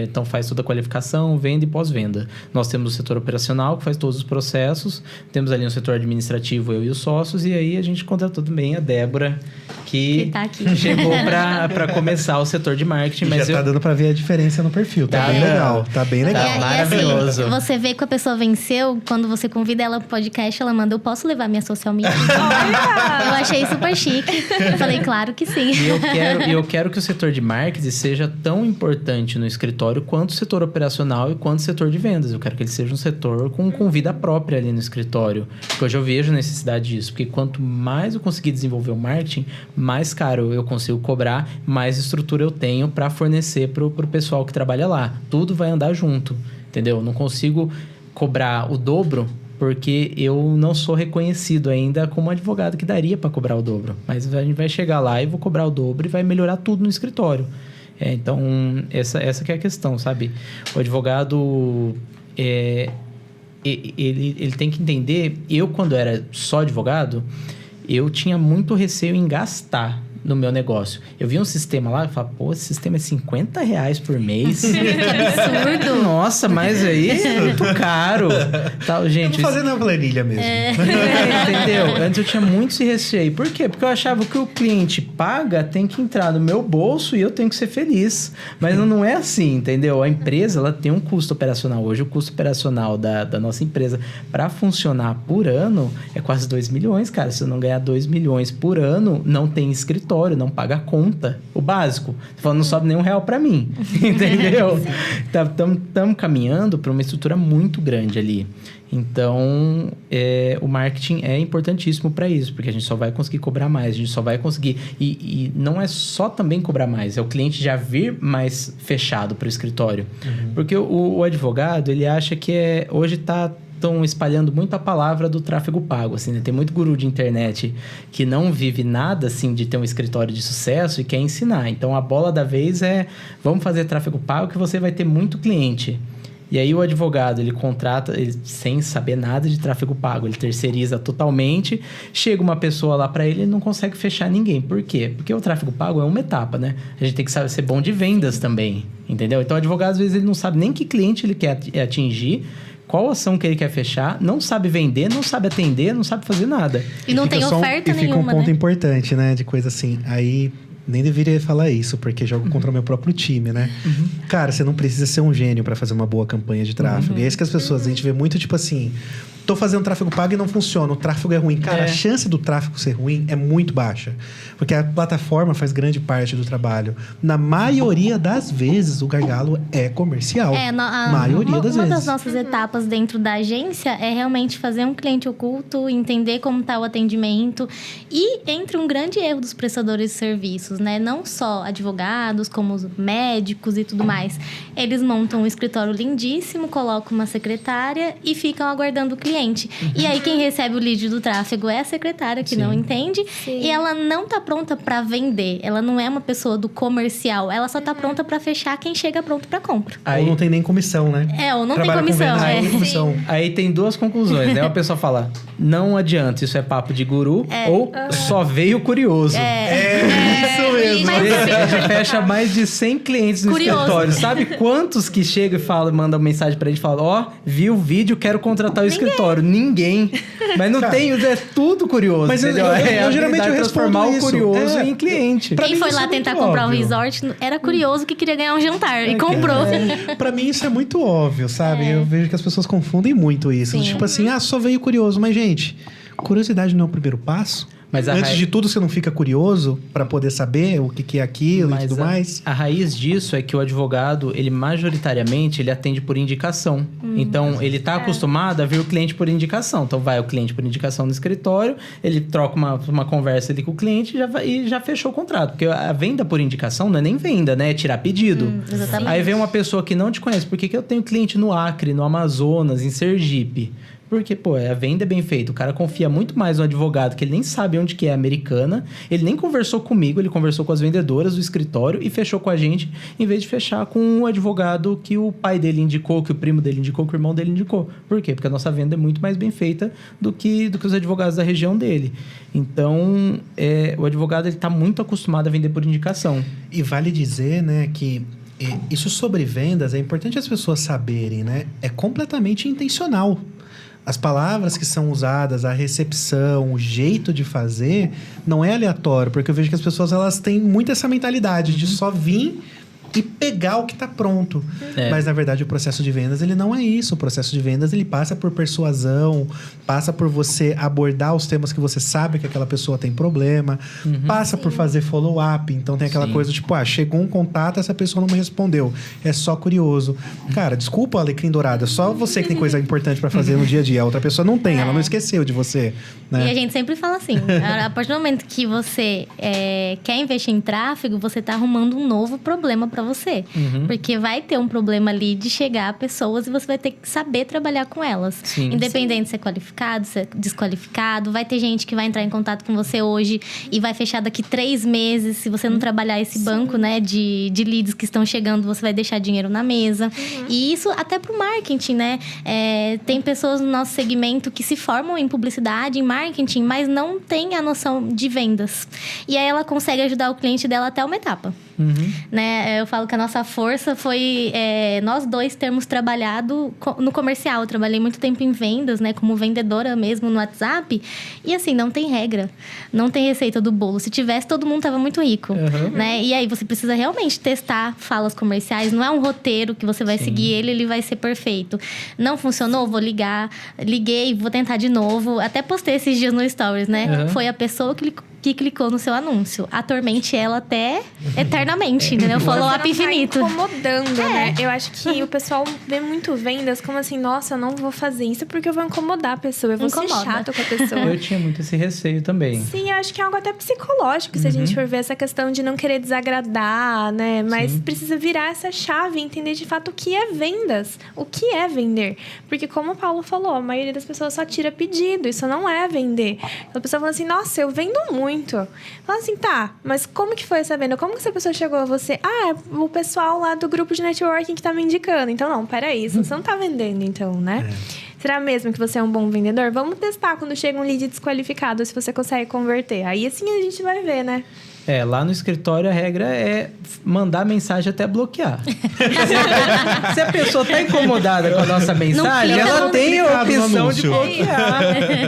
então faz toda a qualificação, venda e pós-venda. Nós temos o setor operacional, que faz todos os processos. Temos ali um setor administrativo, eu e os sócios. E aí a gente contratou também a Débora, que tá aqui. Chegou para começar o setor de marketing. Mas já tá dando para ver a diferença no perfil. Tá bem legal. Tá bem legal. Tá maravilhoso. Assim, você vê que a pessoa venceu, quando você convida ela pro podcast, ela manda, eu posso levar minha social media? Eu achei super chique. Eu falei, claro que sim. E eu quero que o setor de marketing seja tão importante no escritório quanto o setor operacional e quanto o setor de vendas. Eu quero que ele seja um setor com vida própria ali no escritório. Porque hoje eu vejo necessidade disso. Porque quanto mais eu conseguir desenvolver o marketing, mais caro eu consigo cobrar, mais estrutura eu tenho para fornecer pro pessoal que trabalha lá. Tudo vai andar junto. Entendeu? Não consigo cobrar o dobro porque eu não sou reconhecido ainda como advogado que daria para cobrar o dobro. Mas a gente vai chegar lá e vou cobrar o dobro e vai melhorar tudo no escritório. Então, essa que é a questão, sabe? O advogado, ele tem que entender... Eu, quando era só advogado, eu tinha muito receio em gastar no meu negócio. Eu vi um sistema lá e falava, pô, esse sistema é R$50 por mês. Que absurdo. Nossa, mas aí é muito caro. Tal, gente, Eu vou fazer na planilha mesmo. entendeu? Antes eu tinha muito esse receio. Por quê? Porque eu achava que o cliente paga tem que entrar no meu bolso e eu tenho que ser feliz. Mas não é assim, entendeu? A empresa, ela tem um custo operacional. Hoje, o custo operacional da nossa empresa para funcionar por ano é quase 2 milhões, cara. Se eu não ganhar 2 milhões por ano, não tem escritório, não paga a conta. O básico. Tô falando, não sobe nem R$1 para mim. Entendeu? Estamos caminhando para uma estrutura muito grande ali. Então, o marketing é importantíssimo para isso, porque a gente só vai conseguir cobrar mais, a gente só vai conseguir... E não é só também cobrar mais, é o cliente já vir mais fechado para o escritório. Porque o advogado, ele acha que hoje estão espalhando muito a palavra do tráfego pago, assim, né? Tem muito guru de internet que não vive nada, assim, de ter um escritório de sucesso e quer ensinar. Então, a bola da vez é, vamos fazer tráfego pago que você vai ter muito cliente. E aí, o advogado, ele contrata, sem saber nada de tráfego pago, ele terceiriza totalmente, chega uma pessoa lá para ele e não consegue fechar ninguém. Por quê? Porque o tráfego pago é uma etapa, né? A gente tem que saber ser bom de vendas também, entendeu? Então, o advogado, às vezes, ele não sabe nem que cliente ele quer atingir, qual ação que ele quer fechar, não sabe vender, não sabe atender, não sabe fazer nada. E não tem oferta nenhuma, E fica um ponto né? importante, né? De coisa assim, aí... Nem deveria falar isso, porque jogo contra o meu próprio time, né? Cara, você não precisa ser um gênio para fazer uma boa campanha de tráfego. E é isso que as pessoas... A gente vê muito, tipo assim... Tô fazendo tráfego pago e não funciona. O tráfego é ruim. Cara, a chance do tráfego ser ruim é muito baixa. Porque a plataforma faz grande parte do trabalho. Na maioria das vezes, o gargalo é comercial. Maioria das vezes. Uma das nossas etapas dentro da agência é realmente fazer um cliente oculto, entender como está o atendimento. E entre um grande erro dos prestadores de serviços, né? Não só advogados, como os médicos e tudo mais. Eles montam um escritório lindíssimo, colocam uma secretária e ficam aguardando o cliente. E aí, quem recebe o lead do tráfego é a secretária, que não entende. Sim. E ela não tá pronta para vender. Ela não é uma pessoa do comercial. Ela só tá pronta para fechar quem chega pronto para compra. Ou não tem nem comissão, né? Ou não Trabalha tem comissão. com vendas, não tem comissão. Aí tem duas conclusões, né? A pessoa fala, não adianta, isso é papo de guru, ou só veio curioso. Isso mesmo. A gente fecha mais de 100 clientes no Curioso. escritório. Sabe quantos que chegam e falam, mandam mensagem pra gente e falam, vi o vídeo, quero contratar o escritório. Ninguém. Mas não tem, é tudo curioso. Mas eu geralmente eu transformar respondo o isso. curioso em cliente. Pra Quem mim foi isso lá é muito tentar comprar um óbvio. resort era curioso que queria ganhar um jantar e comprou. Pra mim isso é muito óbvio, sabe? Eu vejo que as pessoas confundem muito isso. Sim. Tipo assim, só veio curioso. Mas, gente, curiosidade não é o primeiro passo? Mas Antes de tudo, você não fica curioso pra poder saber o que é aquilo e tudo mais? A raiz disso é que o advogado, ele majoritariamente, ele atende por indicação. Então, ele tá acostumado a ver o cliente por indicação. Então, vai o cliente por indicação no escritório, ele troca uma conversa ali com o cliente e já fechou o contrato. Porque a venda por indicação não é nem venda, né? É tirar pedido. Exatamente. Aí vem uma pessoa que não te conhece. Por que eu tenho cliente no Acre, no Amazonas, em Sergipe? Porque, a venda é bem feita. O cara confia muito mais no advogado, que ele nem sabe onde que é Americana. Ele nem conversou comigo, ele conversou com as vendedoras do escritório e fechou com a gente, em vez de fechar com o advogado que o pai dele indicou, que o primo dele indicou, que o irmão dele indicou. Por quê? Porque a nossa venda é muito mais bem feita do que os advogados da região dele. Então, o advogado ele está muito acostumado a vender por indicação. E vale dizer, né, que isso sobre vendas é importante as pessoas saberem, né? É completamente intencional. As palavras que são usadas, a recepção, o jeito de fazer, não é aleatório. Porque eu vejo que as pessoas elas têm muito essa mentalidade de só vir e pegar o que está pronto. Mas, na verdade, o processo de vendas, ele não é isso. O processo de vendas, ele passa por persuasão, passa por você abordar os temas que você sabe que aquela pessoa tem problema, passa por fazer follow-up. Então, tem aquela coisa, tipo, chegou um contato, essa pessoa não me respondeu. É só curioso. Cara, desculpa, Alecrim Dourado, é só você que tem coisa importante para fazer no dia a dia. A outra pessoa não tem, ela não esqueceu de você. Né? E a gente sempre fala assim, a partir do momento que você quer investir em tráfego, você está arrumando um novo problema para pra você. Porque vai ter um problema ali de chegar a pessoas e você vai ter que saber trabalhar com elas. Sim. Independente de ser qualificado, ser desqualificado. Vai ter gente que vai entrar em contato com você hoje e vai fechar daqui 3 meses. Se você não trabalhar esse banco, né, de leads que estão chegando, você vai deixar dinheiro na mesa. E isso até pro marketing, né? Tem pessoas no nosso segmento que se formam em publicidade, em marketing, mas não tem a noção de vendas. E aí ela consegue ajudar o cliente dela até uma etapa. Né? Eu falo que a nossa força foi nós dois termos trabalhado no comercial. Eu trabalhei muito tempo em vendas, né? Como vendedora mesmo no WhatsApp. E assim, não tem regra. Não tem receita do bolo. Se tivesse, todo mundo tava muito rico. Né? E aí você precisa realmente testar falas comerciais. Não é um roteiro que você vai seguir ele vai ser perfeito. Não funcionou? Vou ligar. Liguei, vou tentar de novo. Até postei esses dias no Stories, né? Foi a pessoa que clicou no seu anúncio. Atormente ela até eternamente, entendeu? Follow-up infinito. Tá incomodando, né? Eu acho que o pessoal vê muito vendas como assim, nossa, eu não vou fazer isso porque eu vou incomodar a pessoa, eu vou ser chato com a pessoa. Eu tinha muito esse receio também. Sim, eu acho que é algo até psicológico, se a gente for ver essa questão de não querer desagradar, né? Mas precisa virar essa chave e entender de fato o que é vendas, o que é vender. Porque como o Paulo falou, a maioria das pessoas só tira pedido, isso não é vender. A pessoa fala assim, nossa, eu vendo muito. Fala assim, tá, mas como que foi essa venda? Como que essa pessoa chegou a você? Ah, é o pessoal lá do grupo de networking que tá me indicando. Então, não, peraí, você não tá vendendo, então, né? Será mesmo que você é um bom vendedor? Vamos testar quando chega um lead desqualificado, se você consegue converter. Aí, assim, a gente vai ver, né? Lá no escritório a regra é mandar mensagem até bloquear. Se a pessoa tá incomodada com a nossa mensagem, ela tem a opção de bloquear.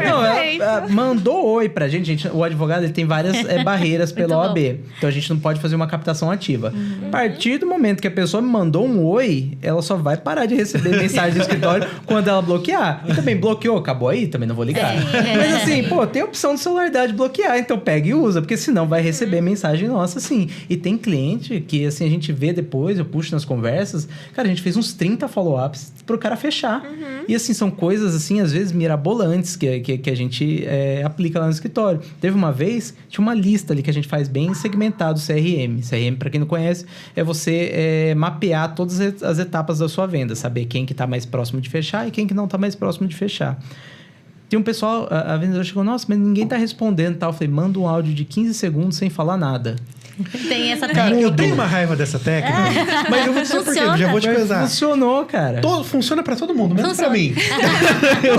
Não, ela mandou oi pra gente. O advogado ele tem várias barreiras pela OAB. Então a gente não pode fazer uma captação ativa. A partir do momento que a pessoa me mandou um oi, ela só vai parar de receber mensagem do escritório quando ela bloquear. E também bloqueou, acabou aí, também não vou ligar. Mas assim, tem a opção do celular de bloquear, então pega e usa, porque senão vai receber mensagem nossa, sim. E tem cliente que, assim, a gente vê depois, eu puxo nas conversas, cara, a gente fez uns 30 follow-ups pro cara fechar. E, assim, são coisas, assim, às vezes mirabolantes que a gente aplica lá no escritório. Teve uma vez, tinha uma lista ali que a gente faz bem segmentado, CRM. CRM, para quem não conhece, é você mapear todas as etapas da sua venda, saber quem que tá mais próximo de fechar e quem que não tá mais próximo de fechar. Tem um pessoal, a vendedora chegou, nossa, mas ninguém tá respondendo e tal. Eu falei, manda um áudio de 15 segundos sem falar nada. Tem essa Cara, técnica. eu tenho uma raiva dessa técnica, mas eu vou dizer por quê, eu já vou te pesar. Funcionou, cara. Funciona pra todo mundo, menos pra mim.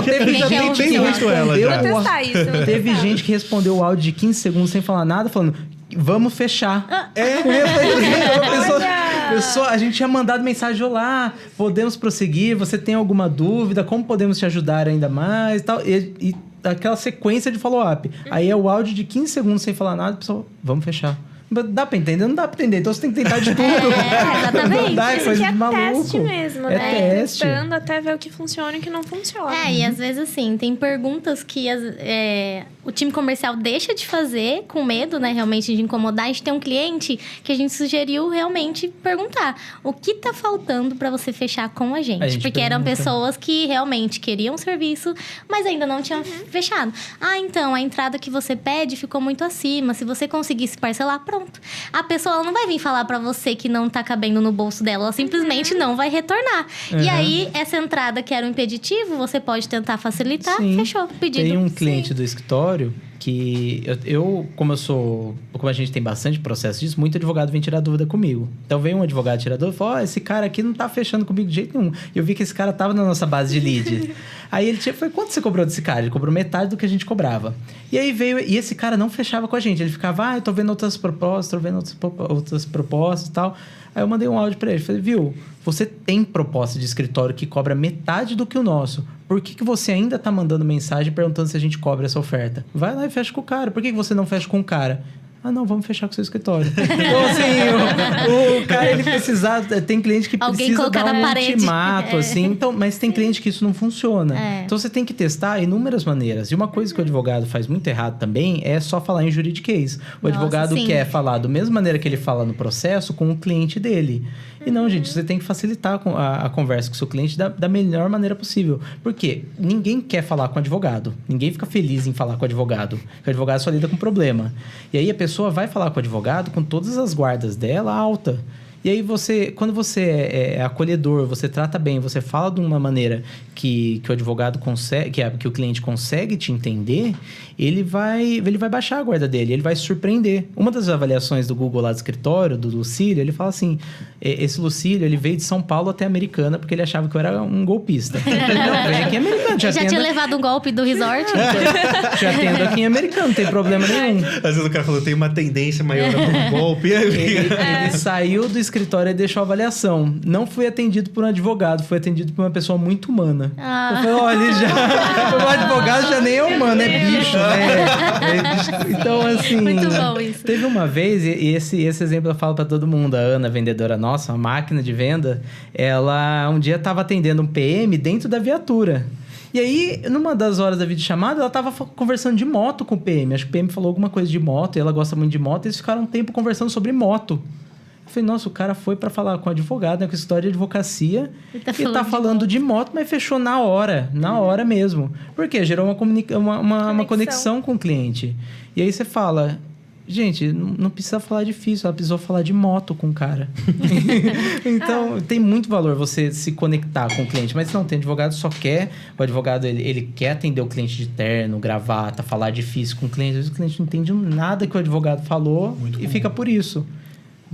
Teve já gente tentei muito ela já. Vou testar isso. Teve gente que respondeu o áudio de 15 segundos sem falar nada, falando, vamos fechar. Pessoa, a gente tinha mandado mensagem, olá, podemos prosseguir, você tem alguma dúvida, como podemos te ajudar ainda mais e tal. E aquela sequência de follow-up. Aí é o áudio de 15 segundos sem falar nada, pessoal, vamos fechar. Dá pra entender? Não dá pra entender. Então você tem que tentar de tudo. Exatamente. Não dá, é coisa de maluco. Teste mesmo, né? Teste. Testando até ver o que funciona e o que não funciona. E às vezes, assim, tem perguntas que o time comercial deixa de fazer com medo, né? Realmente, de incomodar. A gente tem um cliente que a gente sugeriu realmente perguntar o que tá faltando pra você fechar com a gente. Porque eram pessoas que realmente queriam o serviço, mas ainda não tinham fechado. Então, a entrada que você pede ficou muito acima. Se você conseguisse parcelar, pronto. A pessoa ela não vai vir falar pra você que não tá cabendo no bolso dela. Ela simplesmente não vai retornar. E aí, essa entrada que era um impeditivo, você pode tentar facilitar. Sim. Fechou o pedido. Tem um cliente do escritório que como a gente tem bastante processo disso, muito advogado vem tirar dúvida comigo. Então vem um advogado tirar dúvida e fala, esse cara aqui não tá fechando comigo de jeito nenhum. E eu vi que esse cara tava na nossa base de lead. Aí ele falou, quanto você cobrou desse cara? Ele cobrou metade do que a gente cobrava. E aí e esse cara não fechava com a gente. Ele ficava, eu tô vendo outras propostas, e tal. Aí eu mandei um áudio pra ele, falei, viu, você tem proposta de escritório que cobra metade do que o nosso. Por que você ainda tá mandando mensagem perguntando se a gente cobra essa oferta? Vai lá e fecha com o cara. Por que você não fecha com o cara? Não, vamos fechar com o seu escritório. Então, assim, o cara, ele precisa... Tem cliente que precisa dar um ultimato, assim. Então, mas tem cliente que isso não funciona. Então, você tem que testar inúmeras maneiras. E uma coisa que o advogado faz muito errado também é só falar em juridiquês. O advogado quer falar da mesma maneira que ele fala no processo com o cliente dele. E não, gente, você tem que facilitar a conversa com o seu cliente da melhor maneira possível. Por quê? Ninguém quer falar com o advogado. Ninguém fica feliz em falar com o advogado. Porque o advogado só lida com problema. E aí a pessoa vai falar com o advogado com todas as guardas dela alta. E aí quando você é acolhedor, você trata bem, você fala de uma maneira que o advogado consegue, que o cliente consegue te entender, ele vai baixar a guarda dele, ele vai se surpreender. Uma das avaliações do Google lá do escritório, do Lucílio, ele fala assim, esse Lucílio, ele veio de São Paulo até Americana porque ele achava que eu era um golpista. Não, vem aqui em Americana. Já tinha levado um golpe do resort? Já atendo aqui em Americana, não tem problema nenhum. Às vezes o cara falou, tem uma tendência maior para um golpe. Ele saiu do escritório e deixou a avaliação. Não fui atendido por um advogado, fui atendido por uma pessoa muito humana. Eu falei, olha, o advogado já nem é humano, é bicho, né? Então, assim... Muito bom isso. Teve uma vez, e esse exemplo eu falo pra todo mundo, a Ana, vendedora nossa, uma máquina de venda, ela um dia tava atendendo um PM dentro da viatura. E aí, numa das horas da videochamada, ela tava conversando de moto com o PM. Acho que o PM falou alguma coisa de moto, e ela gosta muito de moto, e eles ficaram um tempo conversando sobre moto. Eu falei, nossa, o cara foi pra falar com o advogado, né, com história de advocacia, e tá falando de moto, mas fechou na hora mesmo. Por quê? Gerou uma conexão com o cliente. E aí você fala... Gente, não precisa falar difícil, ela precisou falar de moto com o cara. Então, tem muito valor você se conectar com o cliente. Mas não, tem advogado que só quer... O advogado, ele quer atender o cliente de terno, gravata, falar difícil com o cliente. Às vezes o cliente não entende nada que o advogado falou muito e fica por isso.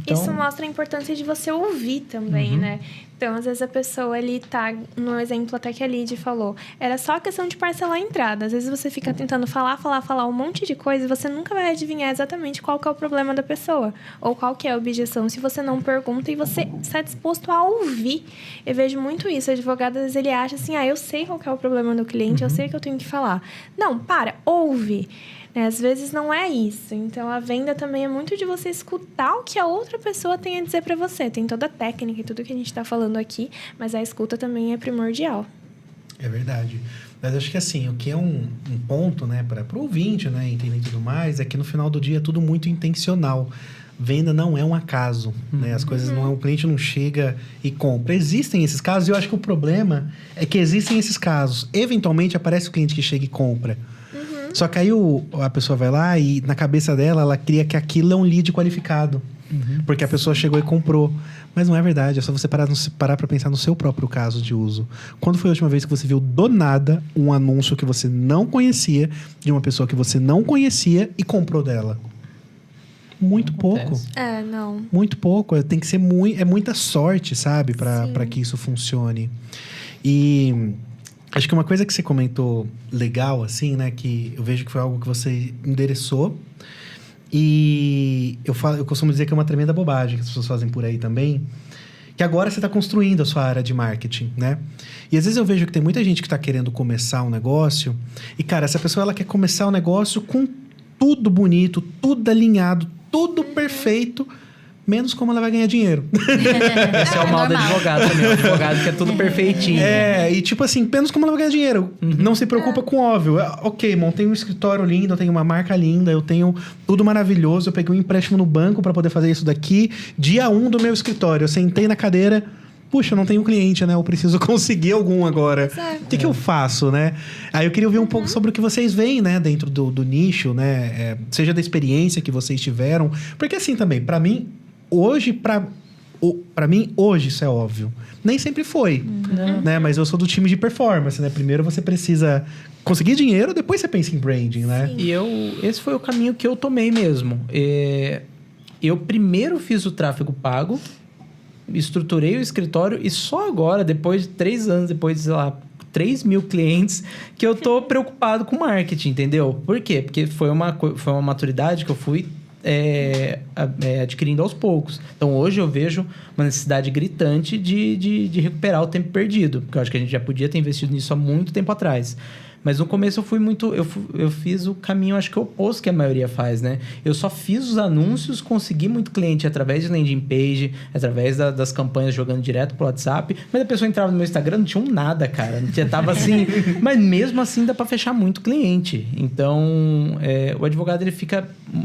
Então... Isso mostra a importância de você ouvir também, né? Então, às vezes a pessoa ali tá... No exemplo até que a Lidy falou. Era só questão de parcelar a entrada. Às vezes você fica tentando falar um monte de coisa e você nunca vai adivinhar exatamente qual que é o problema da pessoa. Ou qual que é a objeção se você não pergunta e você está disposto a ouvir. Eu vejo muito isso. O advogado, às vezes, ele acha assim... eu sei qual que é o problema do cliente, eu sei o que eu tenho que falar. Não, ouve. Às vezes não é isso. Então, a venda também é muito de você escutar o que a outra pessoa tem a dizer para você. Tem toda a técnica e tudo que a gente está falando aqui, mas a escuta também é primordial. É verdade. Mas acho que assim, o que é um ponto, né, para o ouvinte, né, entender tudo mais, é que no final do dia é tudo muito intencional. Venda não é um acaso, né? As coisas não é... O cliente não chega e compra. Existem esses casos e eu acho que o problema é que existem esses casos. Eventualmente aparece o cliente que chega e compra. Só que aí a pessoa vai lá e na cabeça dela, ela cria que aquilo é um lead qualificado. Porque a pessoa chegou e comprou. Mas não é verdade, é só você parar para pensar no seu próprio caso de uso. Quando foi a última vez que você viu do nada um anúncio que você não conhecia, de uma pessoa que você não conhecia e comprou dela? Muito pouco. Não. Muito pouco. Tem que ser muita sorte, sabe? Para que isso funcione. E... Acho que uma coisa que você comentou legal, assim, né? Que eu vejo que foi algo que você endereçou. E eu costumo dizer que é uma tremenda bobagem que as pessoas fazem por aí também. Que agora você está construindo a sua área de marketing, né? E às vezes eu vejo que tem muita gente que está querendo começar um negócio. E, cara, essa pessoa ela quer começar um negócio com tudo bonito, tudo alinhado, tudo perfeito... menos como ela vai ganhar dinheiro. Esse é o mal do advogado também. O advogado quer tudo perfeitinho. E tipo assim, menos como ela vai ganhar dinheiro. Não se preocupa com o óbvio. Ok, montei um escritório lindo, eu tenho uma marca linda, eu tenho tudo maravilhoso, eu peguei um empréstimo no banco para poder fazer isso daqui. Dia 1 do meu escritório, eu sentei na cadeira... Puxa, eu não tenho cliente, né? Eu preciso conseguir algum agora. O que eu faço, né? Aí eu queria ouvir um pouco sobre o que vocês veem, né? Dentro do nicho, né? Seja da experiência que vocês tiveram. Porque assim também, para mim... Hoje, pra mim, hoje isso é óbvio. Nem sempre foi, né? Mas eu sou do time de performance, né? Primeiro você precisa conseguir dinheiro, depois você pensa em branding, né? Sim. E esse foi o caminho que eu tomei mesmo. Eu primeiro fiz o tráfego pago, estruturei o escritório e só agora, depois de 3 anos, depois de, sei lá, 3 mil clientes, que eu tô preocupado com marketing, entendeu? Por quê? Porque foi uma maturidade que eu fui... adquirindo aos poucos. Então, hoje eu vejo uma necessidade gritante de recuperar o tempo perdido. Porque eu acho que a gente já podia ter investido nisso há muito tempo atrás. Mas no começo eu fui muito... Eu fiz o caminho, acho que oposto que a maioria faz, né? Eu só fiz os anúncios, consegui muito cliente através de landing page, através das campanhas jogando direto pro WhatsApp. Mas a pessoa entrava no meu Instagram, não tinha nada, cara. Já tava assim... Mas mesmo assim dá pra fechar muito cliente. Então, o advogado,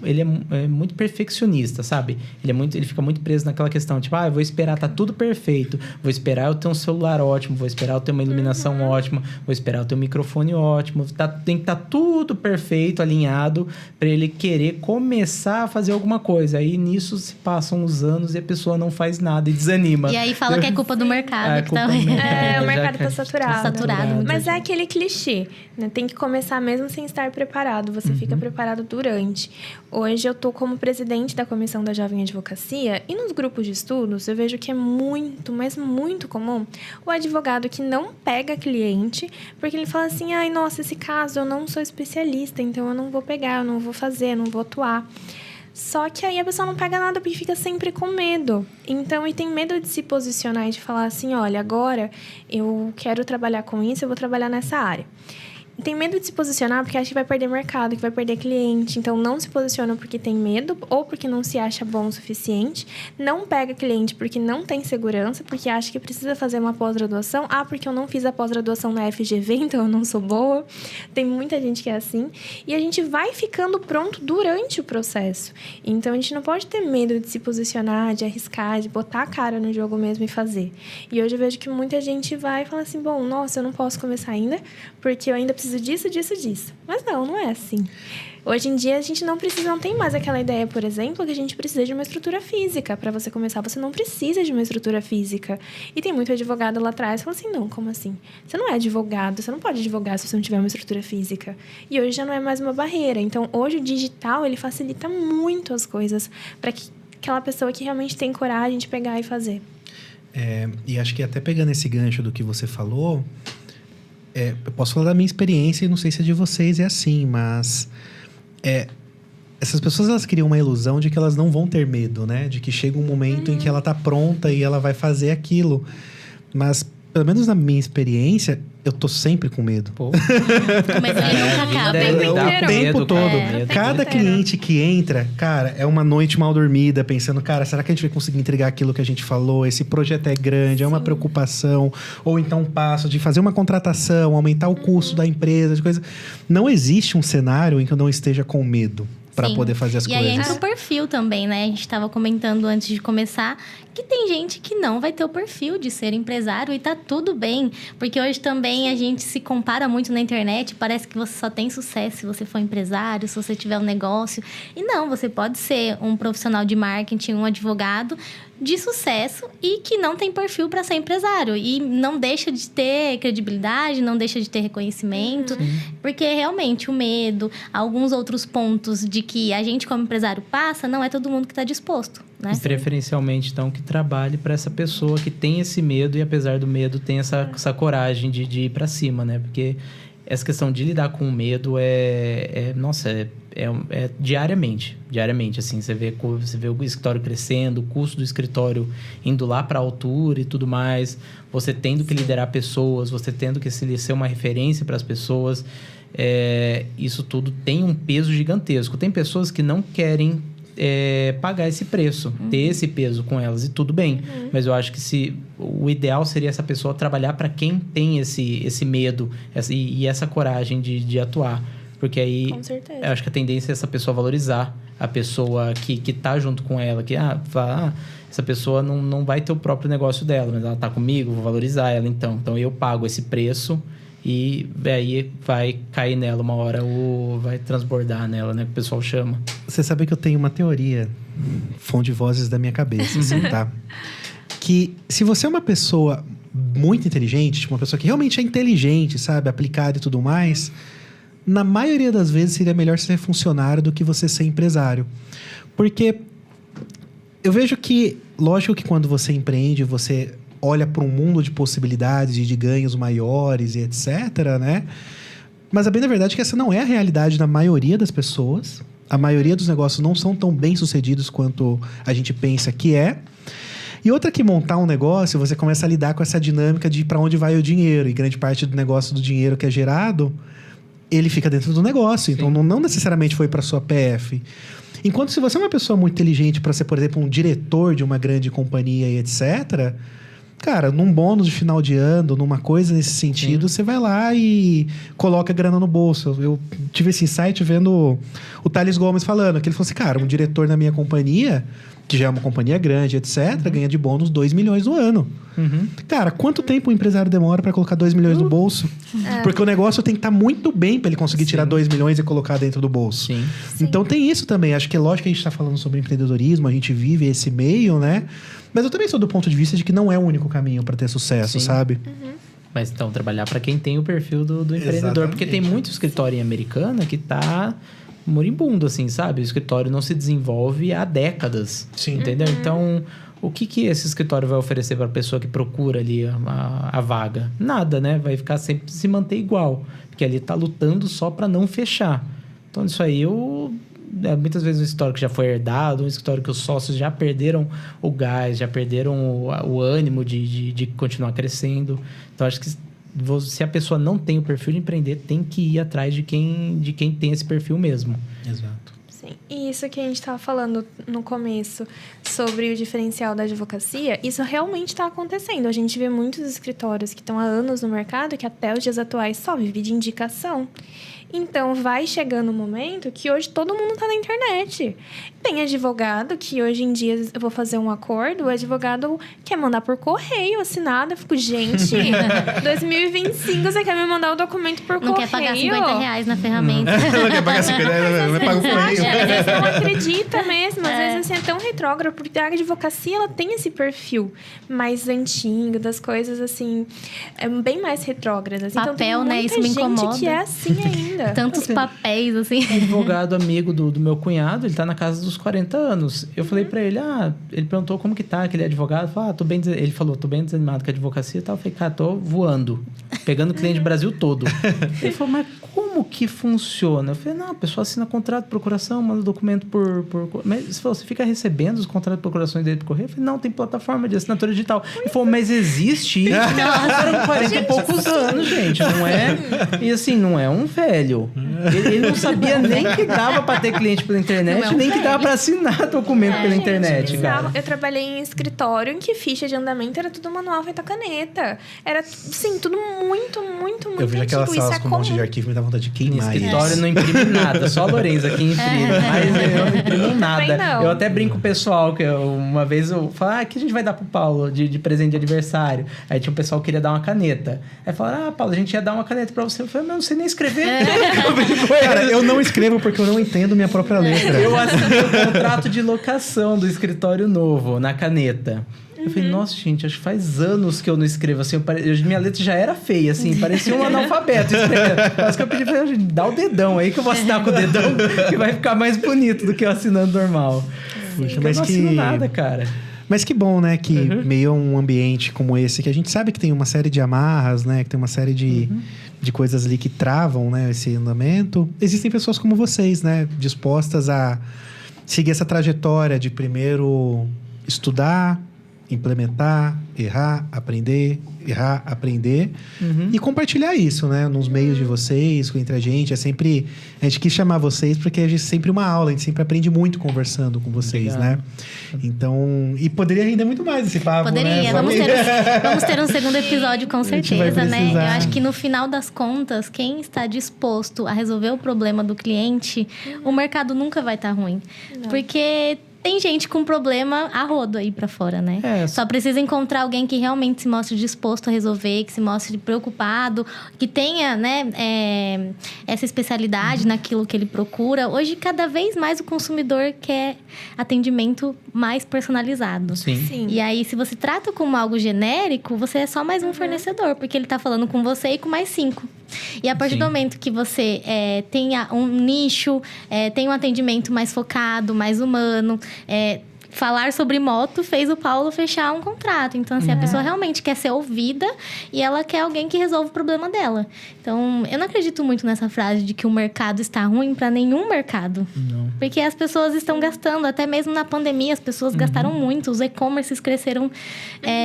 ele é muito perfeccionista, sabe? Ele fica muito preso naquela questão, tipo, eu vou esperar, tá tudo perfeito. Vou esperar eu ter um celular ótimo, vou esperar eu ter uma iluminação ótima, vou esperar eu ter um microfone ótimo. ótimo, tem que estar tudo perfeito, alinhado, para ele querer começar a fazer alguma coisa. Aí nisso se passam os anos e a pessoa não faz nada e desanima. E aí fala que é culpa do mercado. O mercado tá saturado. Saturado. Mas é aquele clichê, né? Tem que começar mesmo sem estar preparado. Você fica preparado durante. Hoje eu tô como presidente da Comissão da Jovem Advocacia e nos grupos de estudos eu vejo que é muito, mas muito comum o advogado que não pega cliente porque ele fala assim, ai, nossa, esse caso eu não sou especialista, então eu não vou pegar, eu não vou fazer, eu não vou atuar. Só que aí a pessoa não pega nada porque fica sempre com medo. Então, e tem medo de se posicionar e de falar assim, olha, agora eu quero trabalhar com isso, eu vou trabalhar nessa área. Tem medo de se posicionar porque acha que vai perder mercado, que vai perder cliente. Então, não se posiciona porque tem medo ou porque não se acha bom o suficiente. Não pega cliente porque não tem segurança, porque acha que precisa fazer uma pós-graduação. Ah, porque eu não fiz a pós-graduação na FGV, então eu não sou boa. Tem muita gente que é assim. E a gente vai ficando pronto durante o processo. Então, a gente não pode ter medo de se posicionar, de arriscar, de botar a cara no jogo mesmo e fazer. E hoje eu vejo que muita gente vai e fala assim, bom, nossa, eu não posso começar ainda, porque eu ainda preciso disso. Mas não é assim. Hoje em dia, a gente não tem mais aquela ideia, por exemplo, que a gente precisa de uma estrutura física. Para você começar, você não precisa de uma estrutura física. E tem muito advogado lá atrás que fala assim, não, como assim? Você não é advogado, você não pode advogar se você não tiver uma estrutura física. E hoje já não é mais uma barreira. Então, hoje o digital, ele facilita muito as coisas para que aquela pessoa que realmente tem coragem de pegar e fazer. E acho que até pegando esse gancho do que você falou... eu posso falar da minha experiência e não sei se é de vocês é assim, mas essas pessoas elas criam uma ilusão de que elas não vão ter medo, né? De que chega um momento em que ela tá pronta e ela vai fazer aquilo. Mas, pelo menos na minha experiência, eu tô sempre com medo. Mas ele nunca acaba. O tempo todo. Cada cliente que entra, cara, é uma noite mal dormida, pensando, cara, será que a gente vai conseguir entregar aquilo que a gente falou? Esse projeto é grande, é uma preocupação. Ou então um passo de fazer uma contratação, aumentar o custo da empresa, de coisa. Não existe um cenário em que eu não esteja com medo para poder fazer as coisas. E aí entra o perfil também, né? A gente estava comentando antes de começar que tem gente que não vai ter o perfil de ser empresário e tá tudo bem. Porque hoje também a gente se compara muito na internet, parece que você só tem sucesso se você for empresário, se você tiver um negócio. E não, você pode ser um profissional de marketing, um advogado de sucesso e que não tem perfil para ser empresário. E não deixa de ter credibilidade, não deixa de ter reconhecimento. Porque realmente o medo, alguns outros pontos de que a gente como empresário passa, não é todo mundo que está disposto. Né? E preferencialmente, então, que trabalhe para essa pessoa que tem esse medo e, apesar do medo, tem essa coragem de ir para cima, né? Porque essa questão de lidar com o medo é diariamente, assim, você vê o escritório crescendo, o custo do escritório indo lá para a altura e tudo mais, você tendo que liderar pessoas, você tendo que ser uma referência para as pessoas, isso tudo tem um peso gigantesco. Tem pessoas que não querem pagar esse preço, ter esse peso com elas, e tudo bem. Mas eu acho que o ideal seria essa pessoa trabalhar para quem tem esse medo e essa coragem de atuar. Porque aí, com certeza, eu acho que a tendência é essa pessoa valorizar a pessoa que tá junto com ela, que essa pessoa não vai ter o próprio negócio dela, mas ela tá comigo, vou valorizar ela então. Então eu pago esse preço e aí vai cair nela uma hora, ou vai transbordar nela, né? Que o pessoal chama. Você sabe que eu tenho uma teoria, fonte de vozes da minha cabeça, assim, tá? Que se você é uma pessoa muito inteligente, tipo uma pessoa que realmente é inteligente, sabe? Aplicada e tudo mais, na maioria das vezes seria melhor ser funcionário do que você ser empresário. Porque eu vejo que, lógico que quando você empreende, você olha para um mundo de possibilidades e de ganhos maiores e etc, né? Mas a bem da verdade é que essa não é a realidade da maioria das pessoas. A maioria dos negócios não são tão bem sucedidos quanto a gente pensa que é. E outra que montar um negócio, você começa a lidar com essa dinâmica de para onde vai o dinheiro. E grande parte do negócio, do dinheiro que é gerado, ele fica dentro do negócio. Sim. Então, não necessariamente foi para sua PF. Enquanto se você é uma pessoa muito inteligente para ser, por exemplo, um diretor de uma grande companhia e etc... Cara, num bônus de final de ano, numa coisa nesse sentido, Você vai lá e coloca grana no bolso. Eu tive esse insight vendo o Thales Gomes falando, que ele falou assim, cara, um diretor na minha companhia, que já é uma companhia grande, etc., ganha de bônus 2 milhões no ano. Cara, quanto tempo o empresário demora para colocar 2 milhões no bolso? Porque o negócio tem que estar muito bem para ele conseguir tirar 2 milhões e colocar dentro do bolso. Sim. Então tem isso também. Acho que é lógico que a gente está falando sobre empreendedorismo, a gente vive esse meio, né? Mas eu também sou do ponto de vista de que não é o único caminho para ter sucesso, sabe? Mas então, trabalhar para quem tem o perfil do empreendedor. Exatamente. Porque tem muito escritório em Americana que tá moribundo, assim, sabe? O escritório não se desenvolve há décadas. Sim. Entendeu? Então, o que esse escritório vai oferecer para a pessoa que procura ali a vaga? Nada, né? Vai ficar sempre se manter igual. Porque ali tá lutando só para não fechar. Então, isso aí muitas vezes um escritório que já foi herdado, um escritório que os sócios já perderam o gás, já perderam o ânimo de continuar crescendo. Então, acho que se a pessoa não tem o perfil de empreender, tem que ir atrás de quem tem esse perfil mesmo. Exato. Sim. E isso que a gente estava falando no começo sobre o diferencial da advocacia, isso realmente está acontecendo. A gente vê muitos escritórios que estão há anos no mercado que até os dias atuais só vivem de indicação. Então, vai chegando um momento que hoje todo mundo está na internet. Tem advogado que hoje em dia eu vou fazer um acordo, o advogado quer mandar por correio assinado. Eu fico, gente, 2025 você quer me mandar o documento por correio? Não quer pagar R$50 na ferramenta. Não quer pagar 50 reais, não paga o correio. Às vezes não acredita mesmo. Às vezes assim, é tão retrógrado, porque a advocacia ela tem esse perfil mais antigo, das coisas assim, bem mais retrógradas. Papel, então, tem muita né? Isso me gente incomoda. que é assim ainda. Tantos papéis, assim. Um advogado amigo do meu cunhado, ele tá na casa dos 40 anos. Eu falei pra ele, ele perguntou como que tá, que ele é advogado. Ele falou, tô bem desanimado com a advocacia e tal. Eu falei, cara, tô voando, pegando cliente do Brasil todo. Ele falou, mas como que funciona? Eu falei, não, a pessoa assina contrato de procuração, manda o documento por... Mas você falou, você fica recebendo os contratos de procuração dele por correio? Eu falei, não, tem plataforma de assinatura digital. Ele falou, mas existe isso? Eram 40 e poucos anos, gente, não é? E assim, não é um velho. Ele não sabia nem que dava pra ter cliente pela internet, nem que dava pra assinar documento pela internet, cara. Eu trabalhei em escritório em que ficha de andamento era tudo manual feito a caneta. Era, sim, tudo muito Eu vejo aquelas antigo. salas com um monte de arquivo, me dá vontade de No queimar escritório isso. não imprime nada, só a Lorenza aqui imprime. Mas eu não imprimo nada. Não. Eu até brinco com o pessoal, que uma vez eu falo, o que a gente vai dar pro Paulo de presente de aniversário? Aí tinha um pessoal que queria dar uma caneta. Aí falaram, Paulo, a gente ia dar uma caneta pra você. Eu falei, mas eu não sei nem escrever. Cara, eu não escrevo porque eu não entendo minha própria letra. Eu assinei o contrato de locação do escritório novo na caneta. Eu falei, nossa, gente, acho que faz anos que eu não escrevo assim. Minha letra já era feia, assim, parecia um analfabeto escrevendo. Quase que eu pedi pra ele, dá o dedão aí que eu vou assinar com o dedão, que vai ficar mais bonito do que eu assinando normal. Puxa, Eu mas não assino nada, cara. Mas que bom, né? Que meio a um ambiente como esse, que a gente sabe que tem uma série de amarras, né? Que tem uma série de coisas ali que travam, né? Esse andamento. Existem pessoas como vocês, né? Dispostas a seguir essa trajetória de primeiro estudar, implementar, errar, aprender e compartilhar isso, né? Nos meios de vocês, entre a gente. A gente quis chamar vocês porque a gente sempre uma aula, a gente sempre aprende muito conversando com vocês, né? Então, e poderia render muito mais esse papo, Poderia, né? vamos ter um segundo episódio com gente vai certeza, né? Eu precisar. acho que no final das contas, quem está disposto a resolver o problema do cliente, o mercado nunca vai estar ruim. Porque tem gente com problema a rodo aí pra fora, né? Só precisa encontrar alguém que realmente se mostre disposto a resolver, que se mostre preocupado, que tenha, né, essa especialidade naquilo que ele procura. Hoje, cada vez mais o consumidor quer atendimento mais personalizado. Sim. E aí, se você trata como algo genérico, você é só mais um fornecedor, porque ele tá falando com você e com mais 5. E a partir do momento que você tenha um nicho, tem um atendimento mais focado, mais humano, falar sobre moto fez o Paulo fechar um contrato. Então, assim, a pessoa realmente quer ser ouvida e ela quer alguém que resolva o problema dela. Então, eu não acredito muito nessa frase de que o mercado está ruim para nenhum mercado. Não. Porque as pessoas estão gastando, até mesmo na pandemia, as pessoas gastaram muito. Os e-commerces cresceram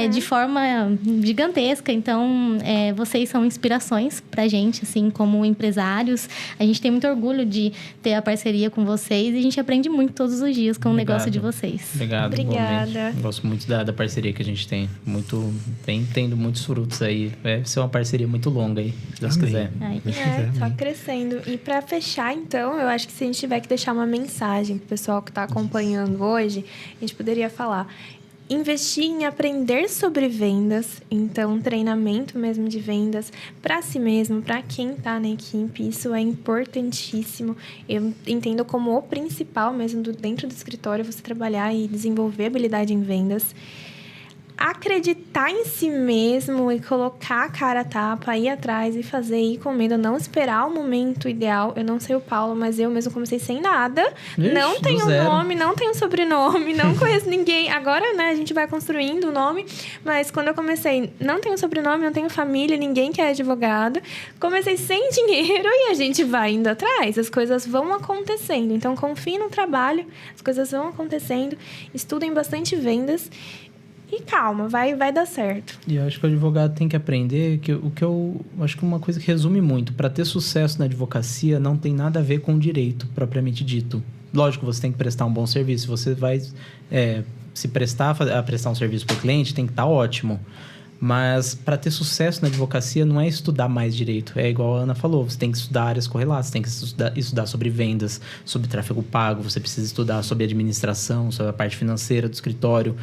de forma gigantesca. Então, vocês são inspirações pra gente, assim, como empresários. A gente tem muito orgulho de ter a parceria com vocês e a gente aprende muito todos os dias com o negócio de vocês. Obrigado. Obrigada. igualmente. Gosto muito da parceria que a gente tem. Vem tendo muitos frutos aí. Vai ser uma parceria muito longa aí, se Deus Amém. quiser. Ai. Deus quiser, Só amém. crescendo. E para fechar, então, eu acho que se a gente tiver que deixar uma mensagem pro pessoal que está acompanhando hoje, a gente poderia falar: investir em aprender sobre vendas, então treinamento mesmo de vendas para si mesmo, para quem está na equipe, isso é importantíssimo. Eu entendo como o principal mesmo dentro do escritório você trabalhar e desenvolver habilidade em vendas. Acreditar em si mesmo e colocar a cara a tapa, ir atrás e fazer, ir com medo, não esperar o momento ideal. Eu não sei o Paulo, mas eu mesmo comecei sem nada. Ixi, não do tenho zero. nome, não tenho sobrenome, não conheço ninguém. Agora, né, a gente vai construindo o nome, mas quando eu comecei, não tenho sobrenome, não tenho família, ninguém que é advogado. Comecei sem dinheiro e a gente vai indo atrás. As coisas vão acontecendo. Então, confie no trabalho, as coisas vão acontecendo. Estudem bastante vendas. E calma, vai dar certo. E eu acho que o advogado tem que aprender que o que eu acho que uma coisa que resume muito, para ter sucesso na advocacia não tem nada a ver com direito propriamente dito. Lógico, você tem que prestar um bom serviço. Você vai se prestar a prestar um serviço para o cliente, tem que estar ótimo. Mas para ter sucesso na advocacia não é estudar mais direito. É igual a Ana falou, você tem que estudar áreas correlatas, você tem que estudar sobre vendas, sobre tráfego pago, você precisa estudar sobre administração, sobre a parte financeira do escritório.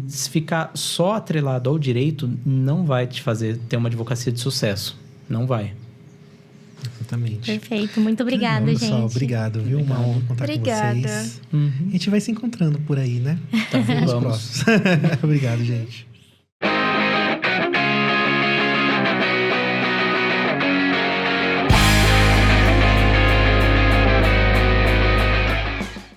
Se ficar só atrelado ao direito, não vai te fazer ter uma advocacia de sucesso. Não vai. Exatamente. Perfeito. Muito obrigada, Caramba, gente. pessoal, obrigado, viu? Uma honra contar Obrigada. com vocês. Uhum. A gente vai se encontrando por aí, né? Tá, Nos vamos. próximos. Obrigado, gente.